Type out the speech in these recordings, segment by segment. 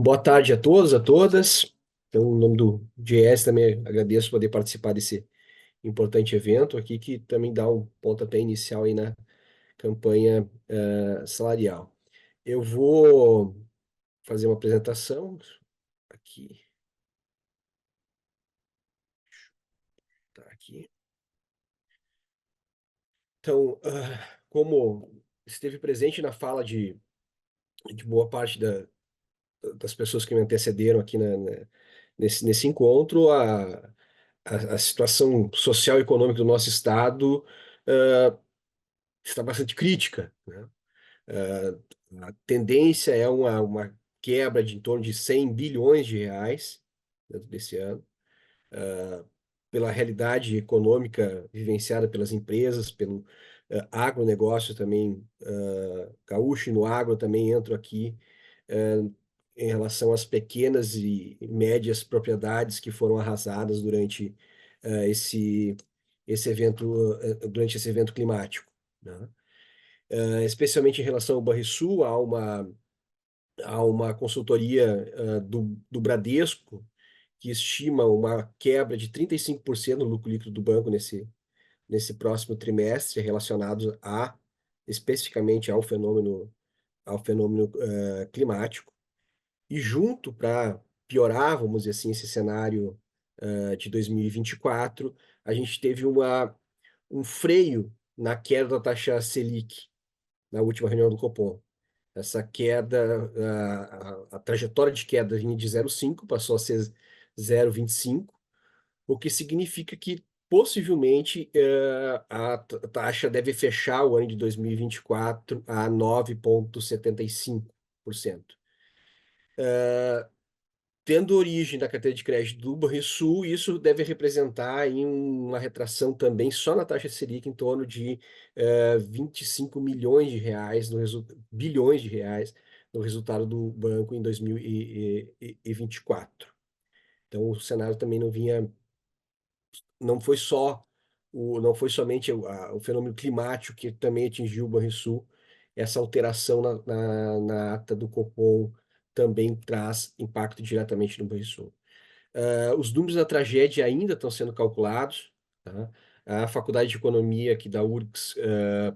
Boa tarde a todos, a todas. Então, em nome do GS, também agradeço poder participar desse importante evento aqui, que também dá um pontapé inicial aí na campanha salarial. Eu vou fazer uma apresentação aqui, tá aqui. Então, como esteve presente na fala de boa parte das pessoas que me antecederam aqui nesse encontro, a situação social e econômica do nosso estado está bastante crítica, né? A tendência é uma quebra de em torno de 100 bilhões de reais dentro desse ano, pela realidade econômica vivenciada pelas empresas, pelo agronegócio também, gaúcho e no agro também entro aqui, em relação às pequenas e médias propriedades que foram arrasadas durante esse evento, durante esse evento climático, né? Especialmente em relação ao Banrisul, há uma consultoria do Bradesco que estima uma quebra de 35% no lucro líquido do banco nesse próximo trimestre, relacionado especificamente ao fenômeno climático. E junto, para piorar, vamos dizer assim, esse cenário de 2024, a gente teve um freio na queda da taxa Selic na última reunião do Copom. Essa queda, a trajetória de queda vinha de 0,5, passou a ser 0,25, o que significa que possivelmente a taxa deve fechar o ano de 2024 a 9,75%. Tendo origem da carteira de crédito do Banrisul, isso deve representar aí uma retração também só na taxa Selic em torno de 25 milhões de reais, bilhões de reais no resultado do banco em 2024. Então, o cenário também não foi não foi somente o fenômeno climático que também atingiu o Banrisul, essa alteração na ata do Copom também traz impacto diretamente no Banrisul. Os números da tragédia ainda estão sendo calculados, tá? A Faculdade de Economia aqui da URGS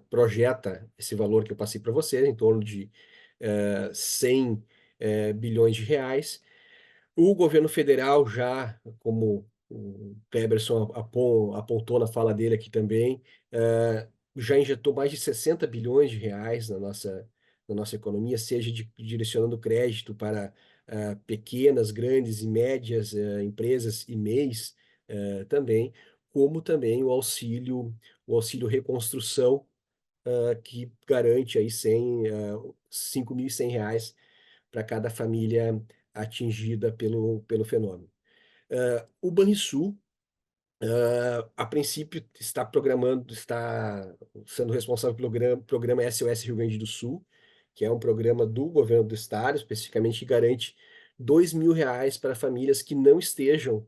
projeta esse valor que eu passei para você, em torno de 100 bilhões de reais. O governo federal já, como o Cleberson apontou na fala dele aqui também, já injetou mais de 60 bilhões de reais na nossa economia, seja direcionando crédito para pequenas, grandes e médias empresas e MEIs também, como também o auxílio reconstrução, que garante aí 5.100 reais para cada família atingida pelo fenômeno. O Banrisul, a princípio, está sendo responsável pelo programa SOS Rio Grande do Sul, que é um programa do governo do estado, especificamente, que garante R$ 2.000 para famílias que não estejam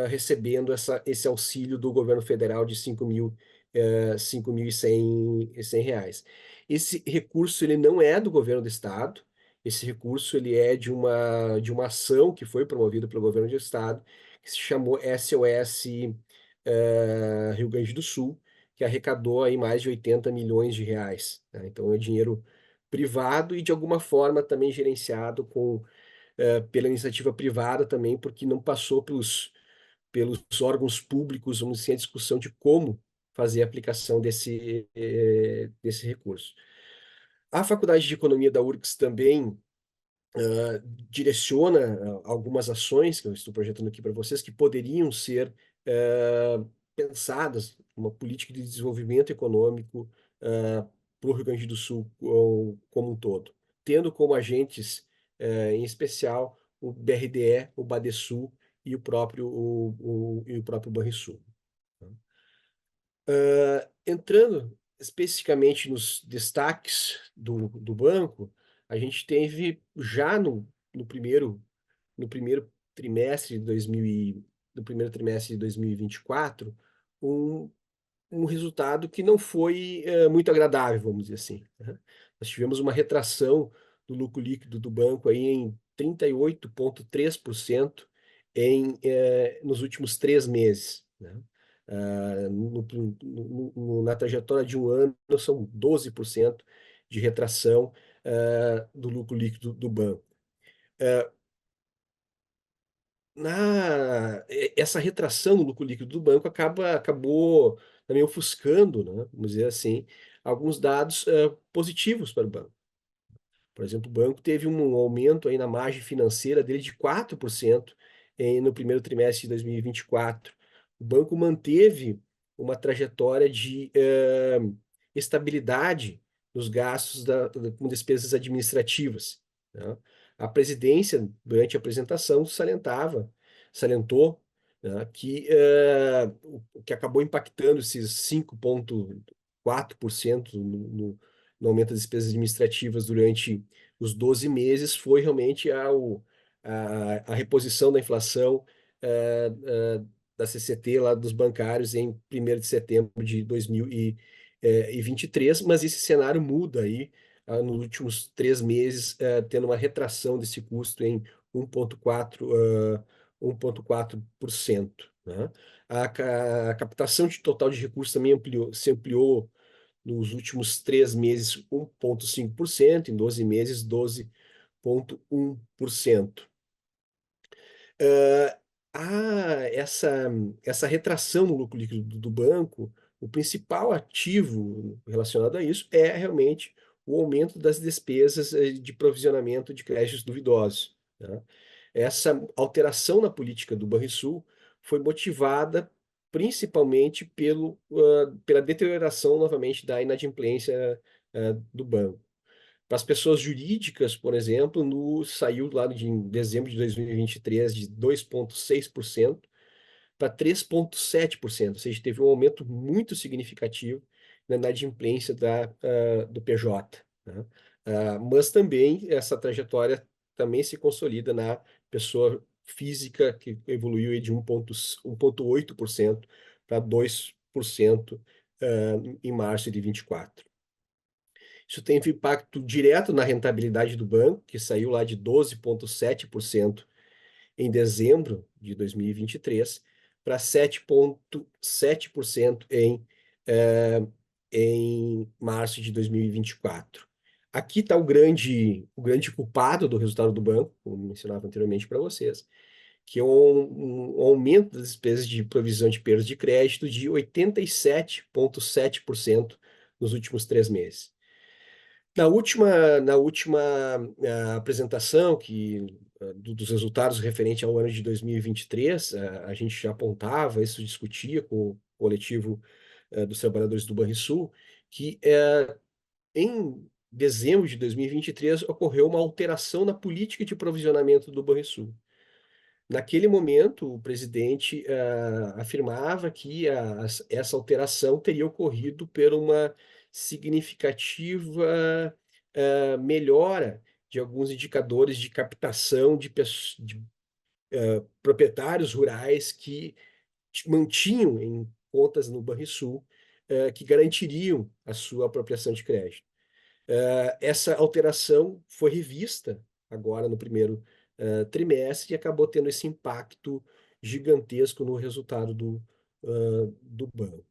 recebendo esse auxílio do governo federal de 5.100 reais. Esse recurso ele não é do governo do estado, esse recurso ele é de uma ação que foi promovida pelo governo do estado, que se chamou SOS Rio Grande do Sul, que arrecadou aí mais de 80 milhões de reais, né? Então é dinheiro privado e de alguma forma também gerenciado pela iniciativa privada também, porque não passou pelos órgãos públicos, vamos dizer, a discussão de como fazer a aplicação desse recurso. A Faculdade de Economia da URGS também direciona algumas ações que eu estou projetando aqui para vocês que poderiam ser pensadas, uma política de desenvolvimento econômico para o Rio Grande do Sul como um todo, tendo como agentes, em especial, o BRDE, o Badesul e o próprio Banrisul. Entrando especificamente nos destaques do banco, a gente teve já no primeiro trimestre de 2000 no primeiro trimestre de 2024 um resultado que não foi muito agradável, vamos dizer assim, né? Nós tivemos uma retração do lucro líquido do banco aí em 38,3% nos últimos 3 meses, né? Na trajetória de um ano, são 12% de retração do lucro líquido do banco. Essa retração no lucro líquido do banco acabou também ofuscando, né, vamos dizer assim, alguns dados positivos para o banco. Por exemplo, o banco teve um aumento aí na margem financeira dele de 4% no primeiro trimestre de 2024. O banco manteve uma trajetória de estabilidade nos gastos com despesas administrativas, né? A presidência, durante a apresentação, salientou, né, o que acabou impactando esses 5,4% no aumento das despesas administrativas durante os 12 meses foi realmente a reposição da inflação da CCT lá dos bancários em 1º de setembro de 2023, mas esse cenário muda aí nos últimos 3 meses, tendo uma retração desse custo em 1,4%, né? A captação de total de recursos também se ampliou nos últimos 3 meses, 1,5%, em 12 meses, 12,1%. Uh, essa retração no lucro líquido do banco, o principal ativo relacionado a isso é realmente o aumento das despesas de provisionamento de créditos duvidosos, né? Essa alteração na política do Banrisul foi motivada principalmente pela deterioração novamente da inadimplência do banco. Para as pessoas jurídicas, por exemplo, saiu lá em dezembro de 2023 de 2,6% para 3,7%, ou seja, teve um aumento muito significativo na inadimplência do PJ, né? Mas também essa trajetória também se consolida na pessoa física, que evoluiu aí de 1,8% para 2% em março de 24. Isso tem impacto direto na rentabilidade do banco, que saiu lá de 12,7% em dezembro de 2023 para 7,7% em março de 2024. Aqui está o grande culpado do resultado do banco, como mencionava anteriormente para vocês, que é um aumento das despesas de provisão de perdas de crédito de 87,7% nos últimos 3 meses. Na última apresentação dos resultados referente ao ano de 2023, a gente já apontava, isso discutia com o coletivo dos trabalhadores do Banrisul, que em dezembro de 2023 ocorreu uma alteração na política de provisionamento do Banrisul. Naquele momento, o presidente afirmava que essa alteração teria ocorrido por uma significativa melhora de alguns indicadores de captação de proprietários rurais que mantinham em contas no Banrisul, que garantiriam a sua apropriação de crédito. Essa alteração foi revista agora no primeiro trimestre e acabou tendo esse impacto gigantesco no resultado do banco.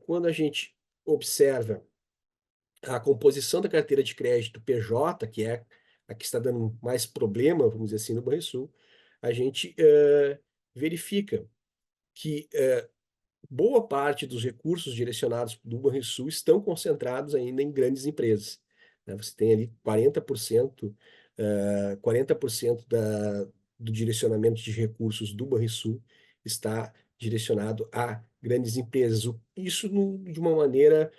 Quando a gente observa a composição da carteira de crédito PJ, que é a que está dando mais problema, vamos dizer assim, no Banrisul, a gente verifica que boa parte dos recursos direcionados do Banrisul estão concentrados ainda em grandes empresas, né? Você tem ali 40% do direcionamento de recursos do Banrisul está direcionado a grandes empresas. Isso de uma maneira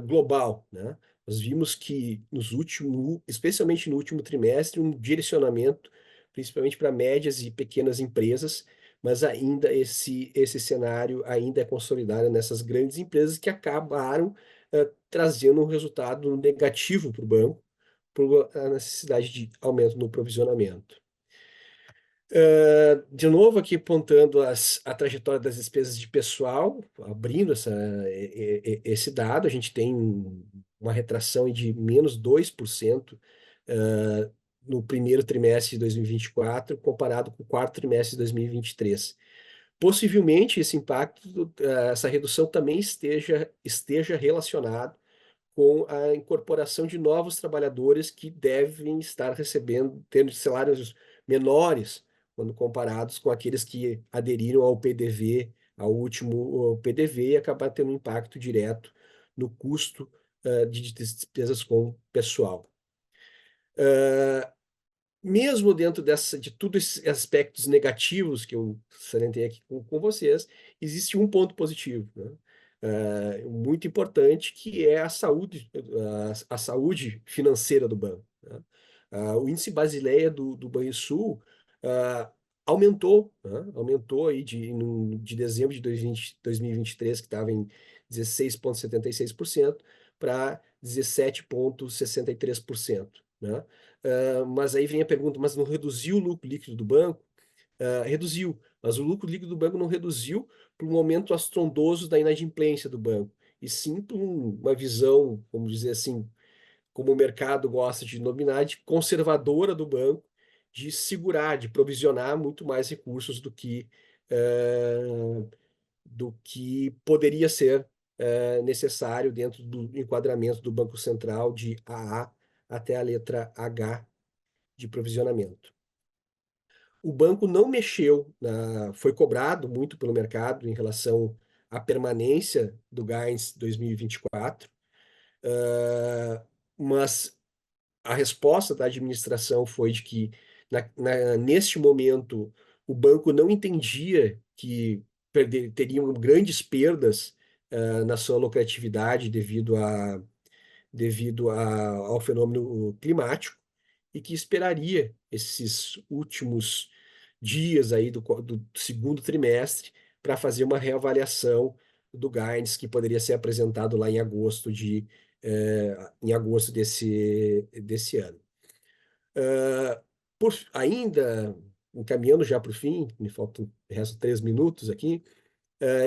global, né? Nós vimos que especialmente no último trimestre, um direcionamento principalmente para médias e pequenas empresas, mas ainda esse cenário ainda é consolidado nessas grandes empresas que acabaram trazendo um resultado negativo para o banco, por a necessidade de aumento no provisionamento. De novo, aqui apontando a trajetória das despesas de pessoal, abrindo esse dado, a gente tem uma retração de menos 2% no primeiro trimestre de 2024, comparado com o quarto trimestre de 2023. Possivelmente esse impacto, essa redução também esteja relacionado com a incorporação de novos trabalhadores que devem estar recebendo, tendo salários menores quando comparados com aqueles que aderiram ao PDV, ao último PDV, e acabar tendo um impacto direto no custo de despesas com pessoal. Mesmo dentro de todos esses aspectos negativos que eu salientei aqui com vocês, existe um ponto positivo, né? Muito importante, que é a saúde financeira do banco, né? O índice Basileia do Banrisul aumentou, né? Aumentou aí de dezembro de 2023, que estava em 16,76%, para 17,63%, né? Mas aí vem a pergunta, mas não reduziu o lucro líquido do banco? Reduziu, mas o lucro líquido do banco não reduziu por um aumento astrondoso da inadimplência do banco, e sim por uma visão, vamos dizer assim, como o mercado gosta de denominar, de conservadora do banco, de segurar, de provisionar muito mais recursos do que poderia ser necessário dentro do enquadramento do Banco Central de AA até a letra H de provisionamento. O banco não mexeu, foi cobrado muito pelo mercado em relação à permanência do Guidance 2024, mas a resposta da administração foi de que, neste momento, o banco não entendia que teriam grandes perdas na sua lucratividade ao fenômeno climático, e que esperaria esses últimos dias aí do segundo trimestre para fazer uma reavaliação do guidance, que poderia ser apresentado lá em agosto desse ano. Ainda encaminhando já para o fim, me faltam restam 3 minutos aqui,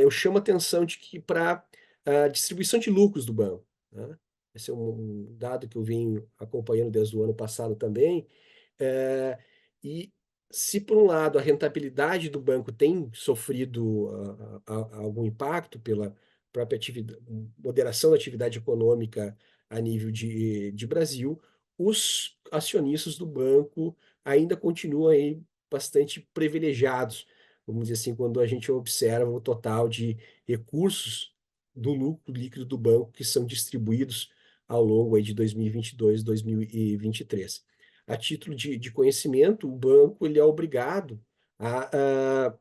eu chamo a atenção de que para a distribuição de lucros do banco, né? Esse é um dado que eu venho acompanhando desde o ano passado também. É, e se, por um lado, a rentabilidade do banco tem sofrido algum impacto pela própria moderação da atividade econômica a nível de Brasil, os acionistas do banco ainda continuam aí bastante privilegiados, vamos dizer assim, quando a gente observa o total de recursos do lucro líquido do banco que são distribuídos ao longo aí de 2022 e 2023. A título de conhecimento, o banco ele é obrigado a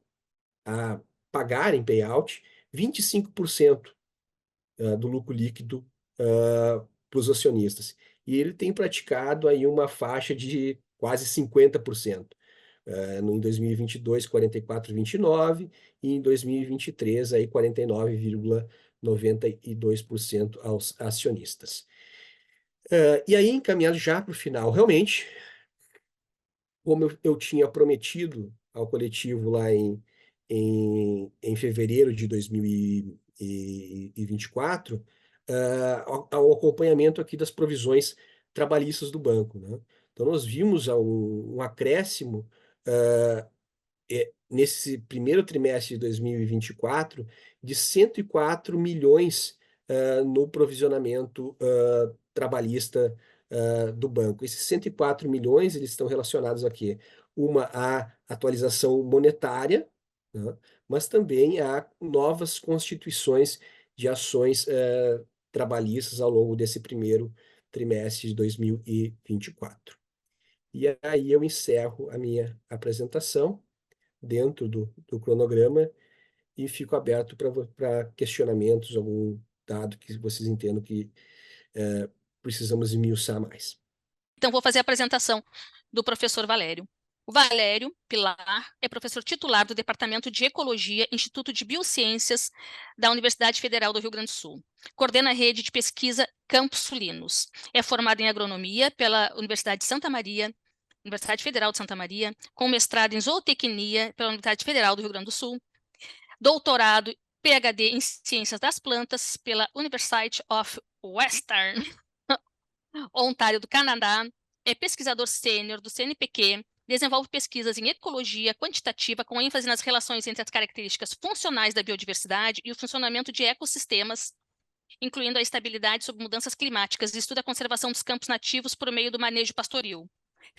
pagar em payout 25% do lucro líquido para os acionistas. E ele tem praticado aí uma faixa de quase 50%. Em 2022, 44,29%, e em 2023, aí 49,92% aos acionistas. E aí, encaminhado já para o final, realmente, como eu tinha prometido ao coletivo lá em fevereiro de 2024, ao acompanhamento aqui das provisões trabalhistas do banco, né? Então, nós vimos um acréscimo nesse primeiro trimestre de 2024 de 104 milhões no provisionamento trabalhista do banco. Esses 104 milhões eles estão relacionados a quê? Uma à atualização monetária, né? Mas também a novas constituições de ações trabalhistas ao longo desse primeiro trimestre de 2024. E aí eu encerro a minha apresentação dentro do cronograma e fico aberto para questionamentos, algum dado que vocês entendam que precisamos esmiuçar mais. Então, vou fazer a apresentação do professor Valério. O Valério Pilar é professor titular do Departamento de Ecologia, Instituto de Biociências da Universidade Federal do Rio Grande do Sul. Coordena a rede de pesquisa Campos Sulinos. É formado em agronomia pela Universidade de Santa Maria, Universidade Federal de Santa Maria, com mestrado em zootecnia pela Universidade Federal do Rio Grande do Sul, doutorado PhD em Ciências das Plantas pela University of Western Ontário do Canadá, é pesquisador sênior do CNPq, desenvolve pesquisas em ecologia quantitativa com ênfase nas relações entre as características funcionais da biodiversidade e o funcionamento de ecossistemas, incluindo a estabilidade sob mudanças climáticas, e estuda a conservação dos campos nativos por meio do manejo pastoril.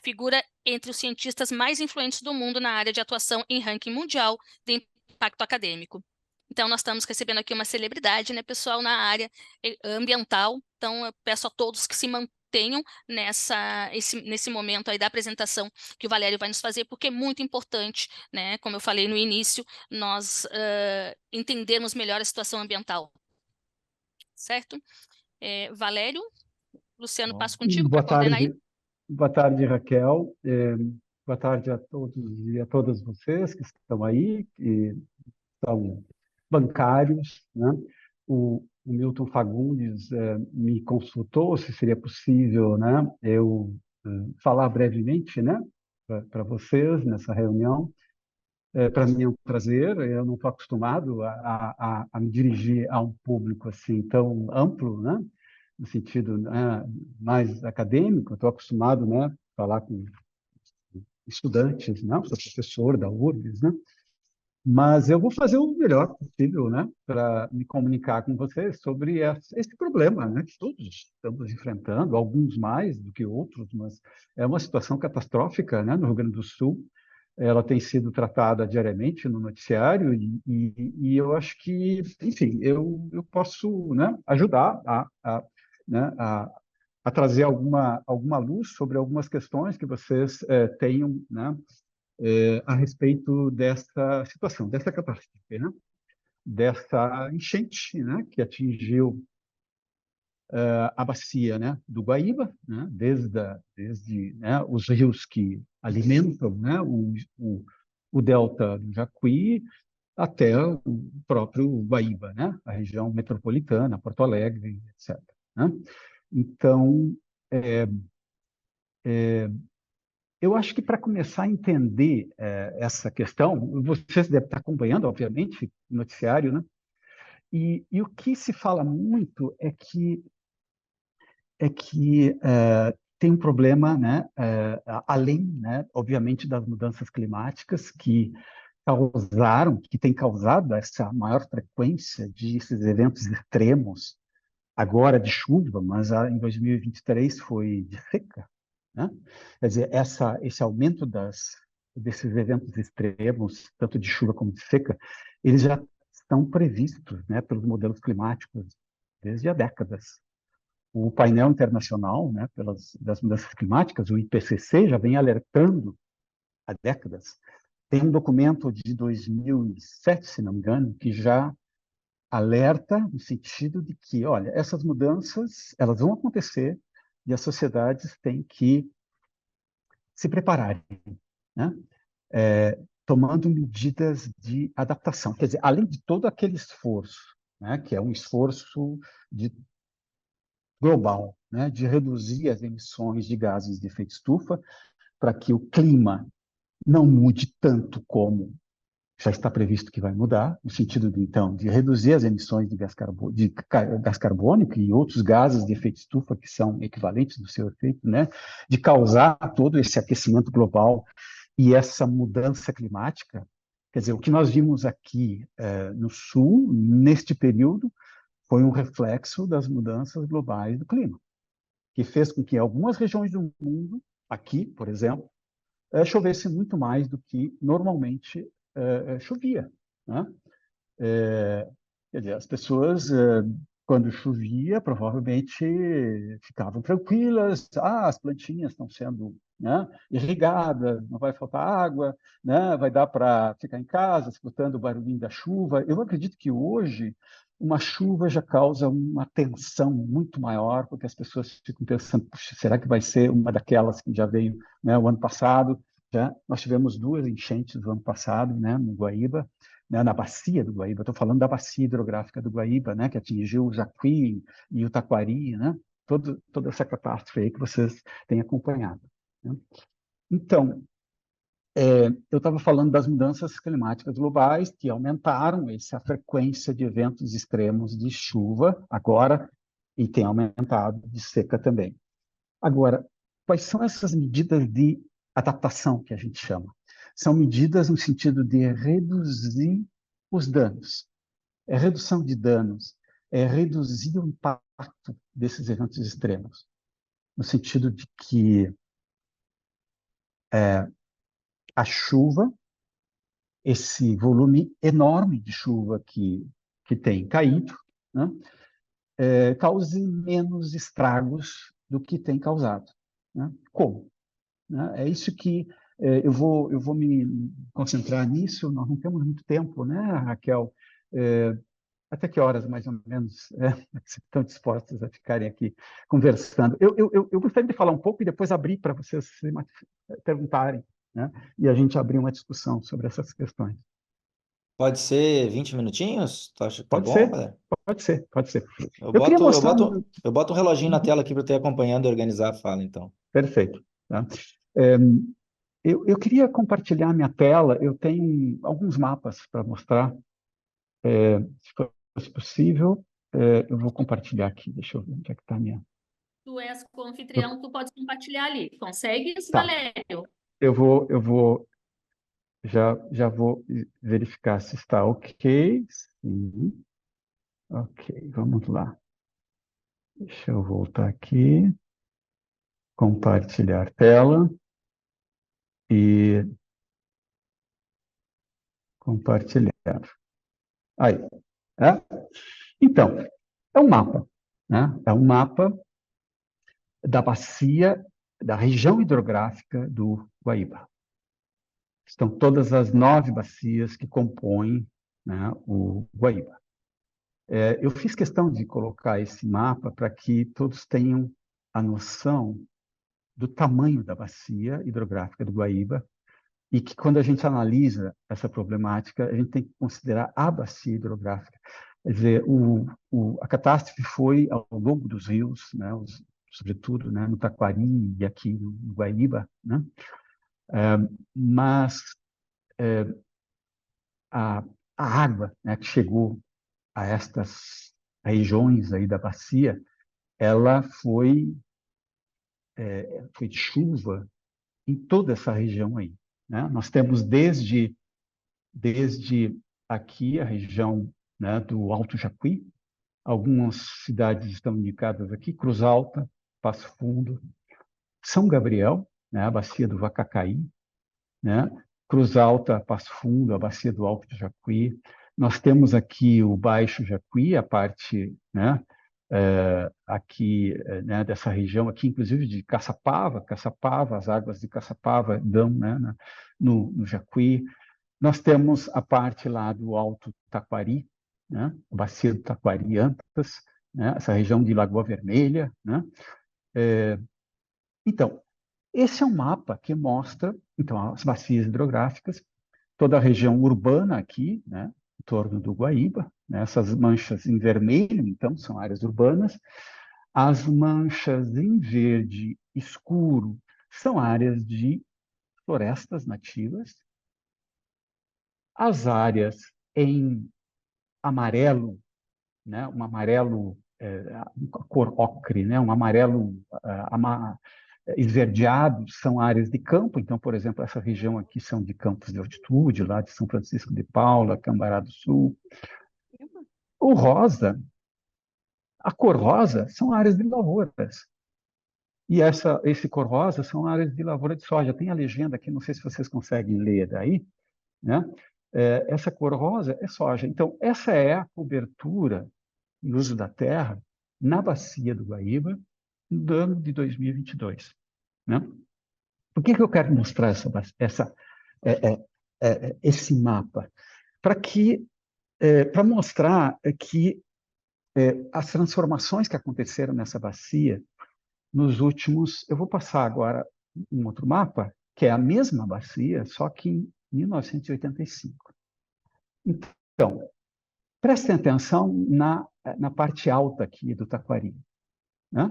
Figura entre os cientistas mais influentes do mundo na área de atuação em ranking mundial de impacto acadêmico. Então, nós estamos recebendo aqui uma celebridade, né, pessoal, na área ambiental. Então, eu peço a todos que se mantenham nesse momento aí da apresentação que o Valério vai nos fazer, porque é muito importante, né, como eu falei no início, nós entendermos melhor a situação ambiental. Certo? Valério, Luciano, passo contigo para coordenar aí. Boa tarde, Raquel. Boa tarde a todos e a todas vocês que estão aí, que são bancários, né? O Milton Fagundes me consultou se seria possível, né, eu falar brevemente, né, para vocês nessa reunião. Para mim é um prazer, eu não estou acostumado a me dirigir a um público assim tão amplo, né, no sentido, né, mais acadêmico. Estou acostumado, né, a falar com estudantes, né, sou professor da URGS, né, mas eu vou fazer o melhor possível, né, para me comunicar com vocês sobre esse problema, né, que todos estamos enfrentando, alguns mais do que outros, mas é uma situação catastrófica, né, no Rio Grande do Sul. Ela tem sido tratada diariamente no noticiário e eu acho que, enfim, eu posso, né, ajudar né, a trazer alguma luz sobre algumas questões que vocês tenham, né, a respeito dessa situação, dessa catástrofe, né, dessa enchente, né, que atingiu a bacia, né, do Guaíba, né, desde né, os rios que alimentam, né, o delta do Jacuí até o próprio Guaíba, né, a região metropolitana, Porto Alegre, etc. Né? Então, eu acho que para começar a entender essa questão, vocês devem estar acompanhando, obviamente, o noticiário, né? E o que se fala muito é que tem um problema, né, além, né, obviamente, das mudanças climáticas que tem causado essa maior frequência desses eventos extremos, agora de chuva, mas em 2023 foi de seca, né? Quer dizer, esse aumento desses eventos extremos, tanto de chuva como de seca, eles já estão previstos, né, pelos modelos climáticos desde há décadas. O painel internacional, né, das mudanças climáticas, o IPCC, já vem alertando há décadas. Tem um documento de 2007, se não me engano, que já alerta no sentido de que, olha, essas mudanças elas vão acontecer e as sociedades têm que se prepararem, né? Tomando medidas de adaptação. Quer dizer, além de todo aquele esforço, né, que é um esforço global, né, de reduzir as emissões de gases de efeito estufa para que o clima não mude tanto como já está previsto que vai mudar, no sentido de, então, de reduzir as emissões de gás carbônico e outros gases de efeito estufa que são equivalentes do seu efeito, né, de causar todo esse aquecimento global e essa mudança climática. Quer dizer, o que nós vimos aqui no Sul, neste período, foi um reflexo das mudanças globais do clima, que fez com que algumas regiões do mundo, aqui, por exemplo, chovesse muito mais do que normalmente chovia, né? Quer dizer, as pessoas, quando chovia, provavelmente ficavam tranquilas. As plantinhas estão sendo, né, irrigadas, não vai faltar água, né, vai dar para ficar em casa escutando o barulhinho da chuva. Eu acredito que hoje uma chuva já causa uma tensão muito maior, porque as pessoas ficam pensando, puxa, será que vai ser uma daquelas que já veio, né, o ano passado? Já nós tivemos duas enchentes no ano passado, né, no Guaíba, né, na bacia do Guaíba. Estou falando da bacia hidrográfica do Guaíba, né, que atingiu o Jacuí e o Taquari, né, toda essa catástrofe aí que vocês têm acompanhado, né? Então, eu estava falando das mudanças climáticas globais que aumentaram essa frequência de eventos extremos de chuva agora e tem aumentado de seca também. Agora, quais são essas medidas de adaptação que a gente chama? São medidas no sentido de reduzir os danos. É redução de danos, é reduzir o impacto desses eventos extremos, no sentido de que a chuva, esse volume enorme de chuva que tem caído, né, cause menos estragos do que tem causado. Né? Como? Né? É isso que eu vou me concentrar nisso. Nós não temos muito tempo, né, Raquel? Até que horas, mais ou menos, estão dispostos a ficarem aqui conversando? Eu gostaria de falar um pouco e depois abrir para vocês perguntarem, né? E a gente abrir uma discussão sobre essas questões. Pode ser 20 minutinhos? Tu acha que tá Pode bom, ser, Valério? pode ser, pode ser. Eu Eu queria boto, eu mostrar boto, eu boto um reloginho na tela aqui para eu ter acompanhando e organizar a fala, então. Perfeito. Tá? É, eu queria compartilhar minha tela. Eu tenho alguns mapas para mostrar. Se fosse possível, eu vou compartilhar aqui. Deixa eu ver onde é que está a minha. Tu és co-anfitrião, tu pode compartilhar ali. Consegues, Tá. Valério? Já vou verificar se está ok. Sim. Ok, vamos lá. Deixa eu voltar aqui. Compartilhar tela. E compartilhar. Aí. É? Então, é um mapa, né? É um mapa da bacia, da região hidrográfica do Guaíba. Estão todas as 9 bacias que compõem, né, o Guaíba. Eu fiz questão de colocar esse mapa para que todos tenham a noção do tamanho da bacia hidrográfica do Guaíba e que, quando a gente analisa essa problemática, a gente tem que considerar a bacia hidrográfica. Quer dizer, a catástrofe foi ao longo dos rios, né, sobretudo, né, no Taquari e aqui no Guaíba, né? Mas a água, né, que chegou a estas regiões aí da bacia, ela foi de chuva em toda essa região aí, né? Nós temos desde aqui a região, né, do Alto Jacuí. Algumas cidades estão indicadas aqui: Cruz Alta, Passo Fundo, São Gabriel, né, a bacia do Vacacaí, né? Cruz Alta, Passo Fundo, a bacia do Alto Jacuí. Nós temos aqui o Baixo Jacuí, a parte, né, aqui, né, dessa região aqui, inclusive de Caçapava, as águas de Caçapava dão, né, no Jacuí. Nós temos a parte lá do Alto Taquari, né, a bacia do Taquari Antas, né, essa região de Lagoa Vermelha, né? Então, esse é um mapa que mostra, então, as bacias hidrográficas, toda a região urbana aqui, né, em torno do Guaíba, né, essas manchas em vermelho, então, são áreas urbanas. As manchas em verde escuro são áreas de florestas nativas. As áreas em amarelo, né, um amarelo, cor ocre, né, um amarelo esverdeado, são áreas de campo. Então, por exemplo, essa região aqui são de campos de altitude, lá de São Francisco de Paula, Cambará do Sul. O rosa, a cor rosa, são áreas de lavouras. E esse cor rosa são áreas de lavoura de soja. Tem a legenda aqui, não sei se vocês conseguem ler daí, né? Essa cor rosa é soja. Então, essa é a cobertura e uso da terra na bacia do Guaíba no ano de 2022. Né? Por que eu quero mostrar esse mapa? Para mostrar que as transformações que aconteceram nessa bacia nos últimos... Eu vou passar agora um outro mapa, que é a mesma bacia, só que em 1985. Então, prestem atenção na parte alta aqui do Taquari, né?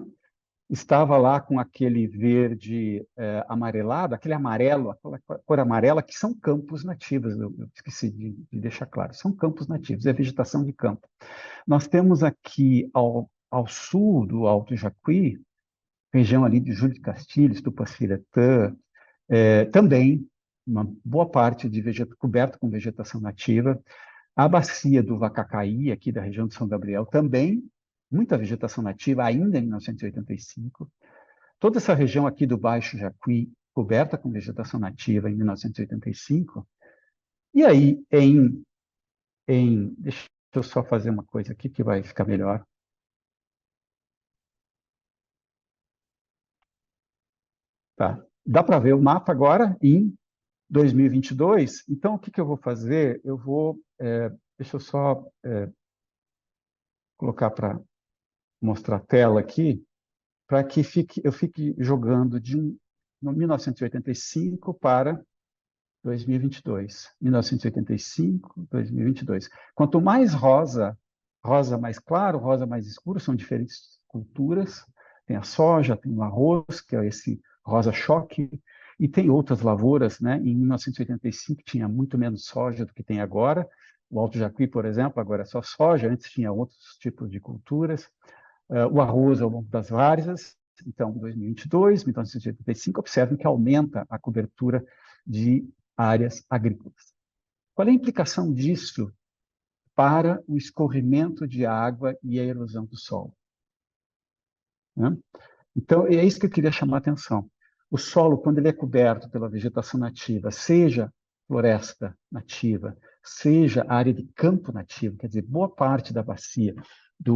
Estava lá com aquele verde amarelado, aquele amarelo, aquela cor amarela, que são campos nativos. Eu esqueci de deixar claro, são campos nativos, é vegetação de campo. Nós temos aqui ao sul do Alto Jacuí região ali de Júlio de Castilhos, Tupaciretã, também uma boa parte coberta com vegetação nativa. A bacia do Vacacaí, aqui da região de São Gabriel, também muita vegetação nativa, ainda em 1985. Toda essa região aqui do Baixo Jacuí, coberta com vegetação nativa em 1985. E aí, deixa eu só fazer uma coisa aqui que vai ficar melhor. Tá. Dá para ver o mapa agora em 2022. Então, o que eu vou fazer? Deixa eu só colocar para mostrar a tela aqui, para que eu fique jogando de 1985 para 2022. 1985, 2022. Quanto mais rosa mais claro, rosa mais escuro, são diferentes culturas. Tem a soja, tem o arroz, que é esse rosa choque, e tem outras lavouras, né? Em 1985 tinha muito menos soja do que tem agora. O Alto Jacuí, por exemplo, agora é só soja, antes tinha outros tipos de culturas. O arroz ao longo das várzeas. Então, 2022, 1985, observem que aumenta a cobertura de áreas agrícolas. Qual é a implicação disso para o escorrimento de água e a erosão do solo? Né? Então, é isso que eu queria chamar a atenção. O solo, quando ele é coberto pela vegetação nativa, seja floresta nativa, seja área de campo nativo, quer dizer, boa parte da bacia, de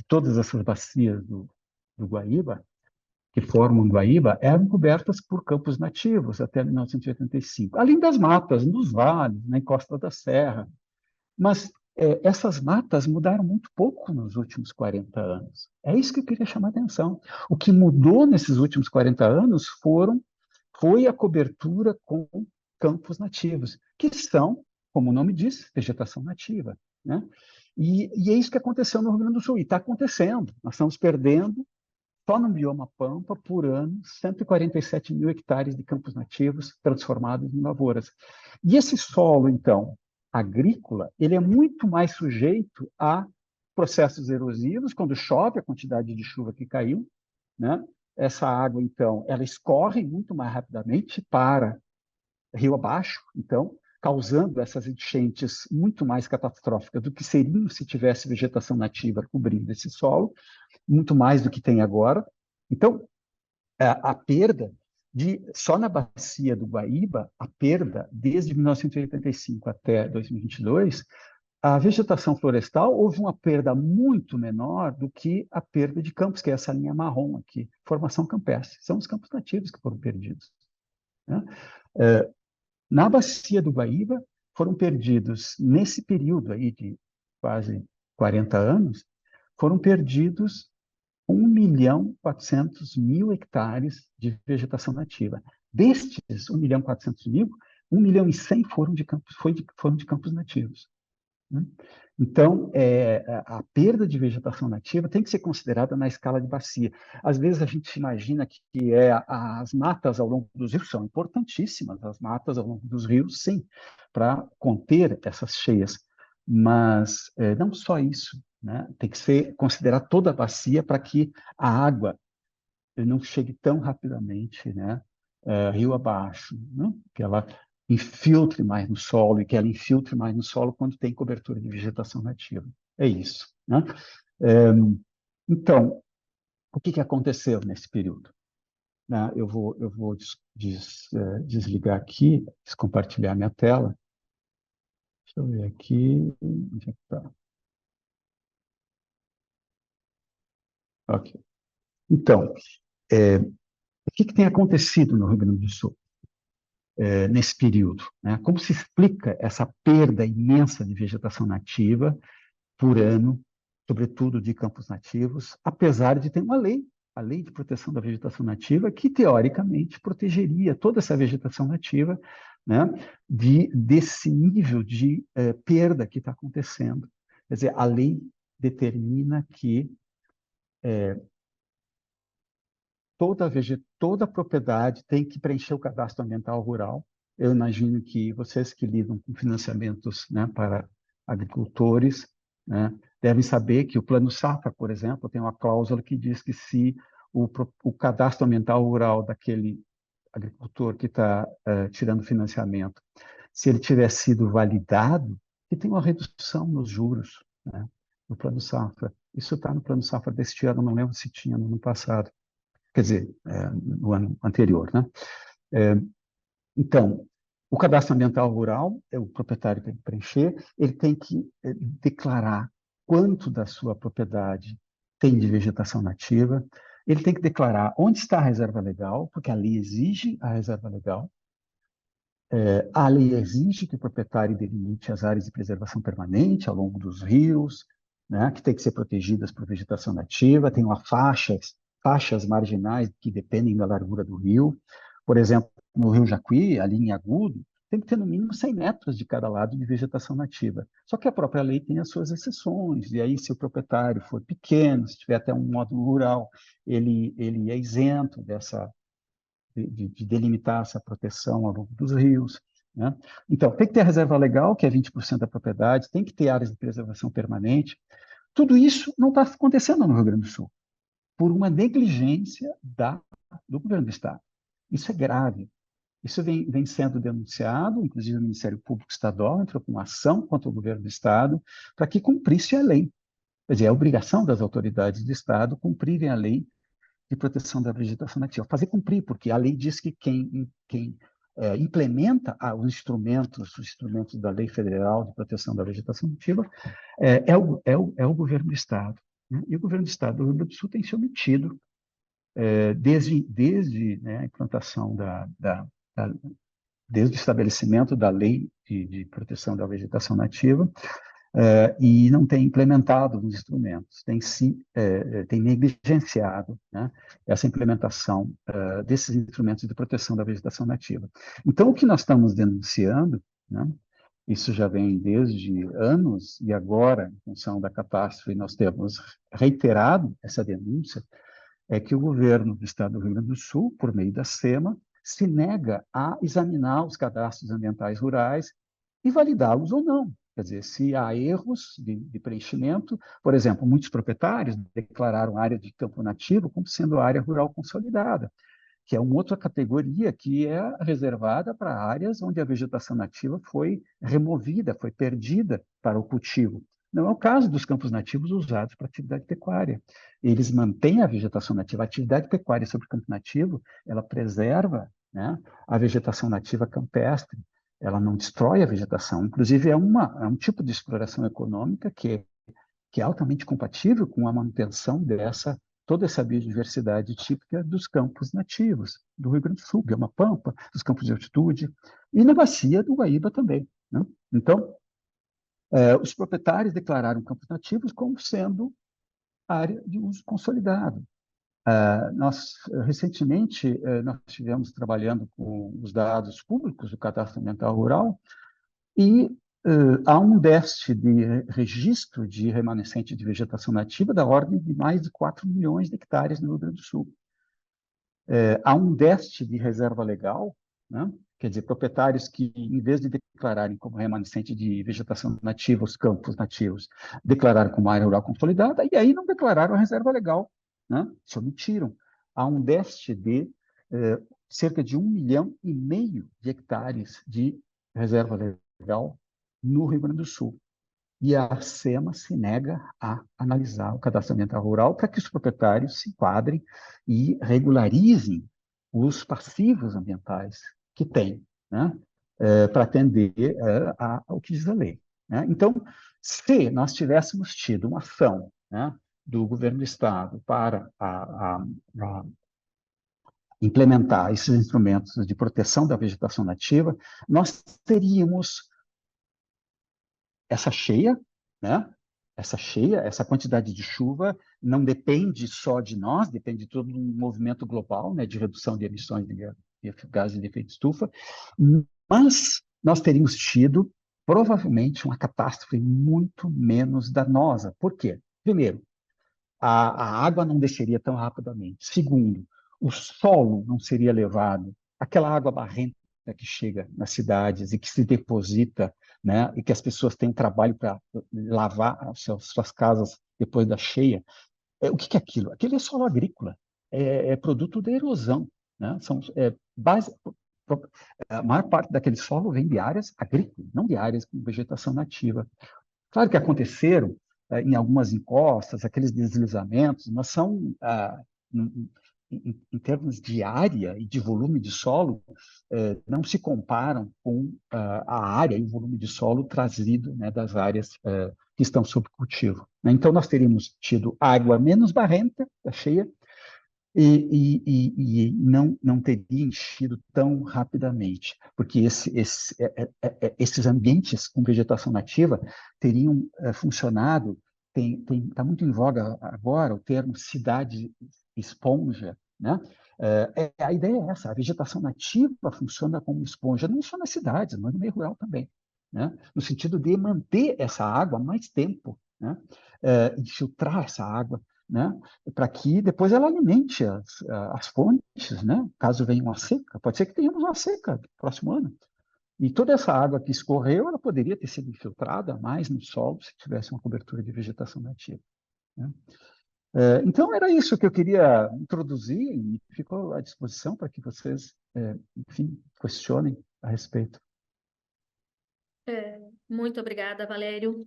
todas essas bacias do Guaíba, que formam Guaíba, eram cobertas por campos nativos até 1985, além das matas nos vales, na encosta da serra. Mas essas matas mudaram muito pouco nos últimos 40 anos. É isso que eu queria chamar a atenção. O que mudou nesses últimos 40 anos foi a cobertura com campos nativos, que são, como o nome diz, vegetação nativa. Né? E é isso que aconteceu no Rio Grande do Sul, e está acontecendo. Nós estamos perdendo, só no bioma Pampa, por ano, 147 mil hectares de campos nativos transformados em lavouras. E esse solo, então, agrícola, ele é muito mais sujeito a processos erosivos, quando chove, a quantidade de chuva que caiu, né? Essa água, então, ela escorre muito mais rapidamente para rio abaixo, então, causando essas enchentes muito mais catastróficas do que seriam se tivesse vegetação nativa cobrindo esse solo, muito mais do que tem agora. Então, a perda só na bacia do Guaíba, a perda desde 1985 até 2022, a vegetação florestal houve uma perda muito menor do que a perda de campos, que é essa linha marrom aqui, formação campestre. São os campos nativos que foram perdidos. Né? Na bacia do Guaíba, foram perdidos, nesse período aí de quase 40 anos, foram perdidos 1.400.000 hectares de vegetação nativa. Destes 1.400.000, 1.100.000 foram de campos nativos. Né? Então, a perda de vegetação nativa tem que ser considerada na escala de bacia. Às vezes a gente imagina que as matas ao longo dos rios são importantíssimas, as matas ao longo dos rios, sim, para conter essas cheias, mas não só isso. Né? Tem que ser considerar toda a bacia para que a água não chegue tão rapidamente, né? Rio abaixo, né? Que ela infiltre mais no solo e que ela infiltre mais no solo quando tem cobertura de vegetação nativa. É isso. Né? Então, o que aconteceu nesse período? Né? Eu vou desligar aqui, descompartilhar minha tela. Deixa eu ver aqui. Onde é que está? Ok. Então, o que tem acontecido no Rio Grande do Sul nesse período? Né? Como se explica essa perda imensa de vegetação nativa por ano, sobretudo de campos nativos, apesar de ter uma lei, a Lei de Proteção da Vegetação Nativa, que teoricamente protegeria toda essa vegetação nativa, né, desse nível de perda que está acontecendo. Quer dizer, a lei determina que toda propriedade tem que preencher o cadastro ambiental rural. Eu imagino que vocês que lidam com financiamentos, né, para agricultores, né, devem saber que o Plano Safra, por exemplo, tem uma cláusula que diz que se o cadastro ambiental rural daquele agricultor que está tirando financiamento, se ele tiver sido validado, que tem uma redução nos juros, né, no Plano Safra. Isso está no Plano Safra deste ano, não lembro se tinha no ano passado, quer dizer, no ano anterior, né? Então, o cadastro ambiental rural, o proprietário tem que preencher, ele tem que declarar quanto da sua propriedade tem de vegetação nativa, ele tem que declarar onde está a reserva legal, porque a lei exige a reserva legal, a lei exige que o proprietário delimite as áreas de preservação permanente ao longo dos rios, né, que tem que ser protegidas por vegetação nativa, tem uma faixas marginais que dependem da largura do rio. Por exemplo, no Rio Jacuí, ali em Agudo, tem que ter no mínimo 100 metros de cada lado de vegetação nativa. Só que a própria lei tem as suas exceções, e aí se o proprietário for pequeno, se tiver até um módulo rural, ele é isento de delimitar essa proteção ao longo dos rios, né? Então, tem que ter a reserva legal, que é 20% da propriedade, tem que ter áreas de preservação permanente. Tudo isso não está acontecendo no Rio Grande do Sul, por uma negligência do governo do Estado. Isso é grave. Isso vem sendo denunciado, inclusive o Ministério Público Estadual entrou com uma ação contra o governo do Estado para que cumprisse a lei. Quer dizer, é a obrigação das autoridades do Estado cumprirem a lei de proteção da vegetação nativa. Fazer cumprir, porque a lei diz que quem implementa os instrumentos da Lei Federal de Proteção da Vegetação Nativa é o governo do Estado, né? E o governo do Estado do Rio Grande do Sul tem se omitido desde, né, a implantação desde o estabelecimento da Lei de Proteção da Vegetação Nativa, e não tem implementado os instrumentos, tem negligenciado, né, essa implementação desses instrumentos de proteção da vegetação nativa. Então, o que nós estamos denunciando, né, isso já vem desde anos, e agora, em função da catástrofe, nós temos reiterado essa denúncia, é que o governo do Estado do Rio Grande do Sul, por meio da SEMA, se nega a examinar os cadastros ambientais rurais e validá-los ou não. Quer dizer, se há erros de preenchimento, por exemplo, muitos proprietários declararam área de campo nativo como sendo área rural consolidada, que é uma outra categoria que é reservada para áreas onde a vegetação nativa foi removida, foi perdida para o cultivo. Não é o caso dos campos nativos usados para atividade pecuária. Eles mantêm a vegetação nativa. A atividade pecuária sobre campo nativo, ela preserva, né, a vegetação nativa campestre. Ela não destrói a vegetação. Inclusive, é um tipo de exploração econômica que é altamente compatível com a manutenção toda essa biodiversidade típica dos campos nativos, do Rio Grande do Sul, Bioma Pampa, dos campos de altitude, e na bacia do Guaíba também, né? Então, os proprietários declararam campos nativos como sendo área de uso consolidado. Recentemente, nós estivemos trabalhando com os dados públicos do Cadastro Ambiental Rural e há um déficit de registro de remanescente de vegetação nativa da ordem de mais de 4 milhões de hectares no Rio Grande do Sul. Há um déficit de reserva legal, né? Quer dizer, proprietários que, em vez de declararem como remanescente de vegetação nativa os campos nativos, declararam como área rural consolidada, e aí não declararam a reserva legal, né? Se omitiram. Há um déficit de cerca de 1,5 milhão de hectares de reserva legal no Rio Grande do Sul. E a SEMA se nega a analisar o cadastro ambiental rural para que os proprietários se enquadrem e regularizem os passivos ambientais que têm, né, para atender ao que diz a lei, né? Então, se nós tivéssemos tido uma ação, né, do governo do Estado para implementar esses instrumentos de proteção da vegetação nativa, nós teríamos essa cheia, né? Essa quantidade de chuva não depende só de nós, depende de todo um movimento global, né, de redução de emissões de gases de efeito estufa, mas nós teríamos tido, provavelmente, uma catástrofe muito menos danosa. Por quê? Primeiro, a água não desceria tão rapidamente. Segundo, o solo não seria levado, aquela água barrenta que chega nas cidades e que se deposita, né, e que as pessoas têm trabalho para lavar suas casas depois da cheia. O que é aquilo? Aquilo é solo agrícola. é produto da erosão, né? A maior parte daquele solo vem de áreas agrícolas, não de áreas com vegetação nativa. Claro que aconteceram em algumas encostas, aqueles deslizamentos, mas são, em termos de área e de volume de solo, não se comparam com a área e o volume de solo trazido, né, das áreas que estão sob cultivo. Né? Então, nós teríamos tido água menos barrenta, cheia, e não teria enchido tão rapidamente, porque esses ambientes com vegetação nativa teriam funcionado. Está muito em voga agora o termo cidade esponja, né? A ideia é essa: a vegetação nativa funciona como esponja, não só nas cidades, mas no meio rural também, né? No sentido de manter essa água mais tempo, né? De filtrar essa água, né? Para que depois ela alimente as fontes, né? Caso venha uma seca, pode ser que tenhamos uma seca no próximo ano. E toda essa água que escorreu, ela poderia ter sido infiltrada mais no solo se tivesse uma cobertura de vegetação nativa, né? Então, era isso que eu queria introduzir e fico à disposição para que vocês, enfim, questionem a respeito. Muito obrigada, Valério.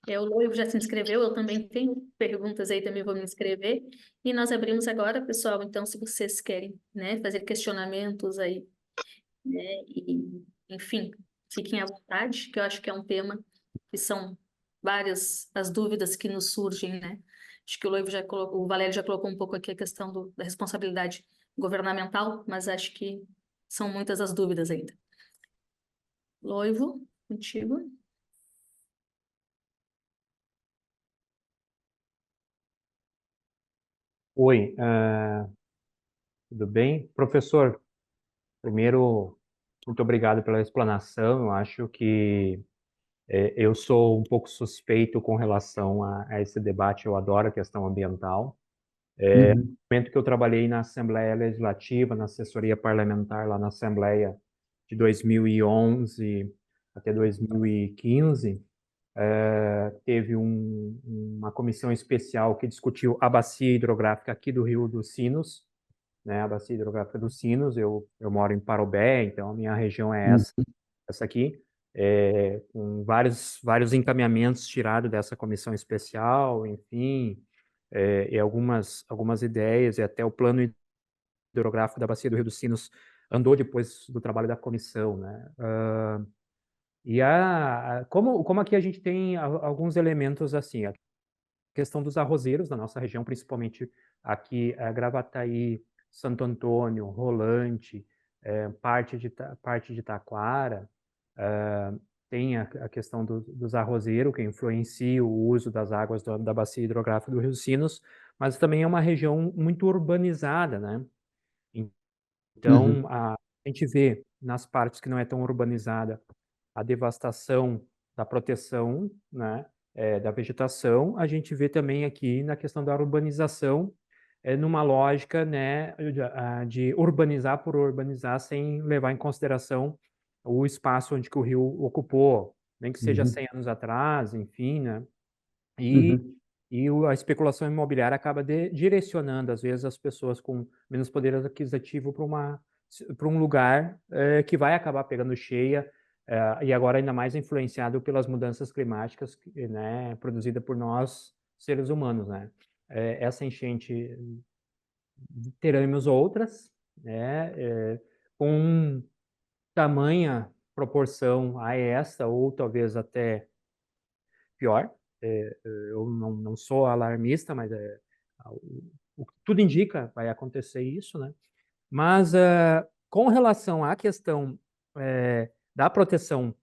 O Loivo já se inscreveu, eu também tenho perguntas aí, também vou me inscrever. E nós abrimos agora, pessoal, então, se vocês querem, né, fazer questionamentos aí, né, e, enfim, fiquem à vontade, que eu acho que é um tema que são várias as dúvidas que nos surgem, né? Acho que o Loivo já colocou, o Valério já colocou um pouco aqui a questão da responsabilidade governamental, mas acho que são muitas as dúvidas ainda. Loivo, contigo. Oi, tudo bem? Professor, primeiro, muito obrigado pela explanação. Eu acho que eu sou um pouco suspeito com relação a esse debate. Eu adoro a questão ambiental. No momento que eu trabalhei na Assembleia Legislativa, na assessoria parlamentar lá na Assembleia de 2011 até 2015, teve uma comissão especial que discutiu a bacia hidrográfica aqui do Rio dos Sinos, né, a bacia hidrográfica dos Sinos. Eu moro em Parobé, então a minha região é essa aqui, com vários encaminhamentos tirados dessa comissão especial, enfim, e algumas ideias, e até o plano hidrográfico da bacia do Rio dos Sinos andou depois do trabalho da comissão, né? Como aqui a gente tem alguns elementos assim, a questão dos arrozeiros na nossa região, principalmente aqui, Gravataí, Santo Antônio, Rolante, parte de Taquara, tem a questão dos arrozeiros, que influencia o uso das águas da bacia hidrográfica do Rio Sinos, mas também é uma região muito urbanizada, né? Então, a gente vê nas partes que não é tão urbanizada a devastação da proteção, né, da vegetação. A gente vê também aqui na questão da urbanização, numa lógica, né, de urbanizar por urbanizar, sem levar em consideração o espaço onde que o rio ocupou, nem que seja 100 anos atrás, enfim, né? A especulação imobiliária acaba direcionando, às vezes, as pessoas com menos poder aquisitivo para um lugar que vai acabar pegando cheia, e agora ainda mais influenciado pelas mudanças climáticas, né, produzidas por nós, seres humanos, né? Essa enchente, teremos outras, né, com tamanha proporção a essa, ou talvez até pior. Eu não sou alarmista, mas o que tudo indica vai acontecer isso, né? Mas com relação à questão da proteção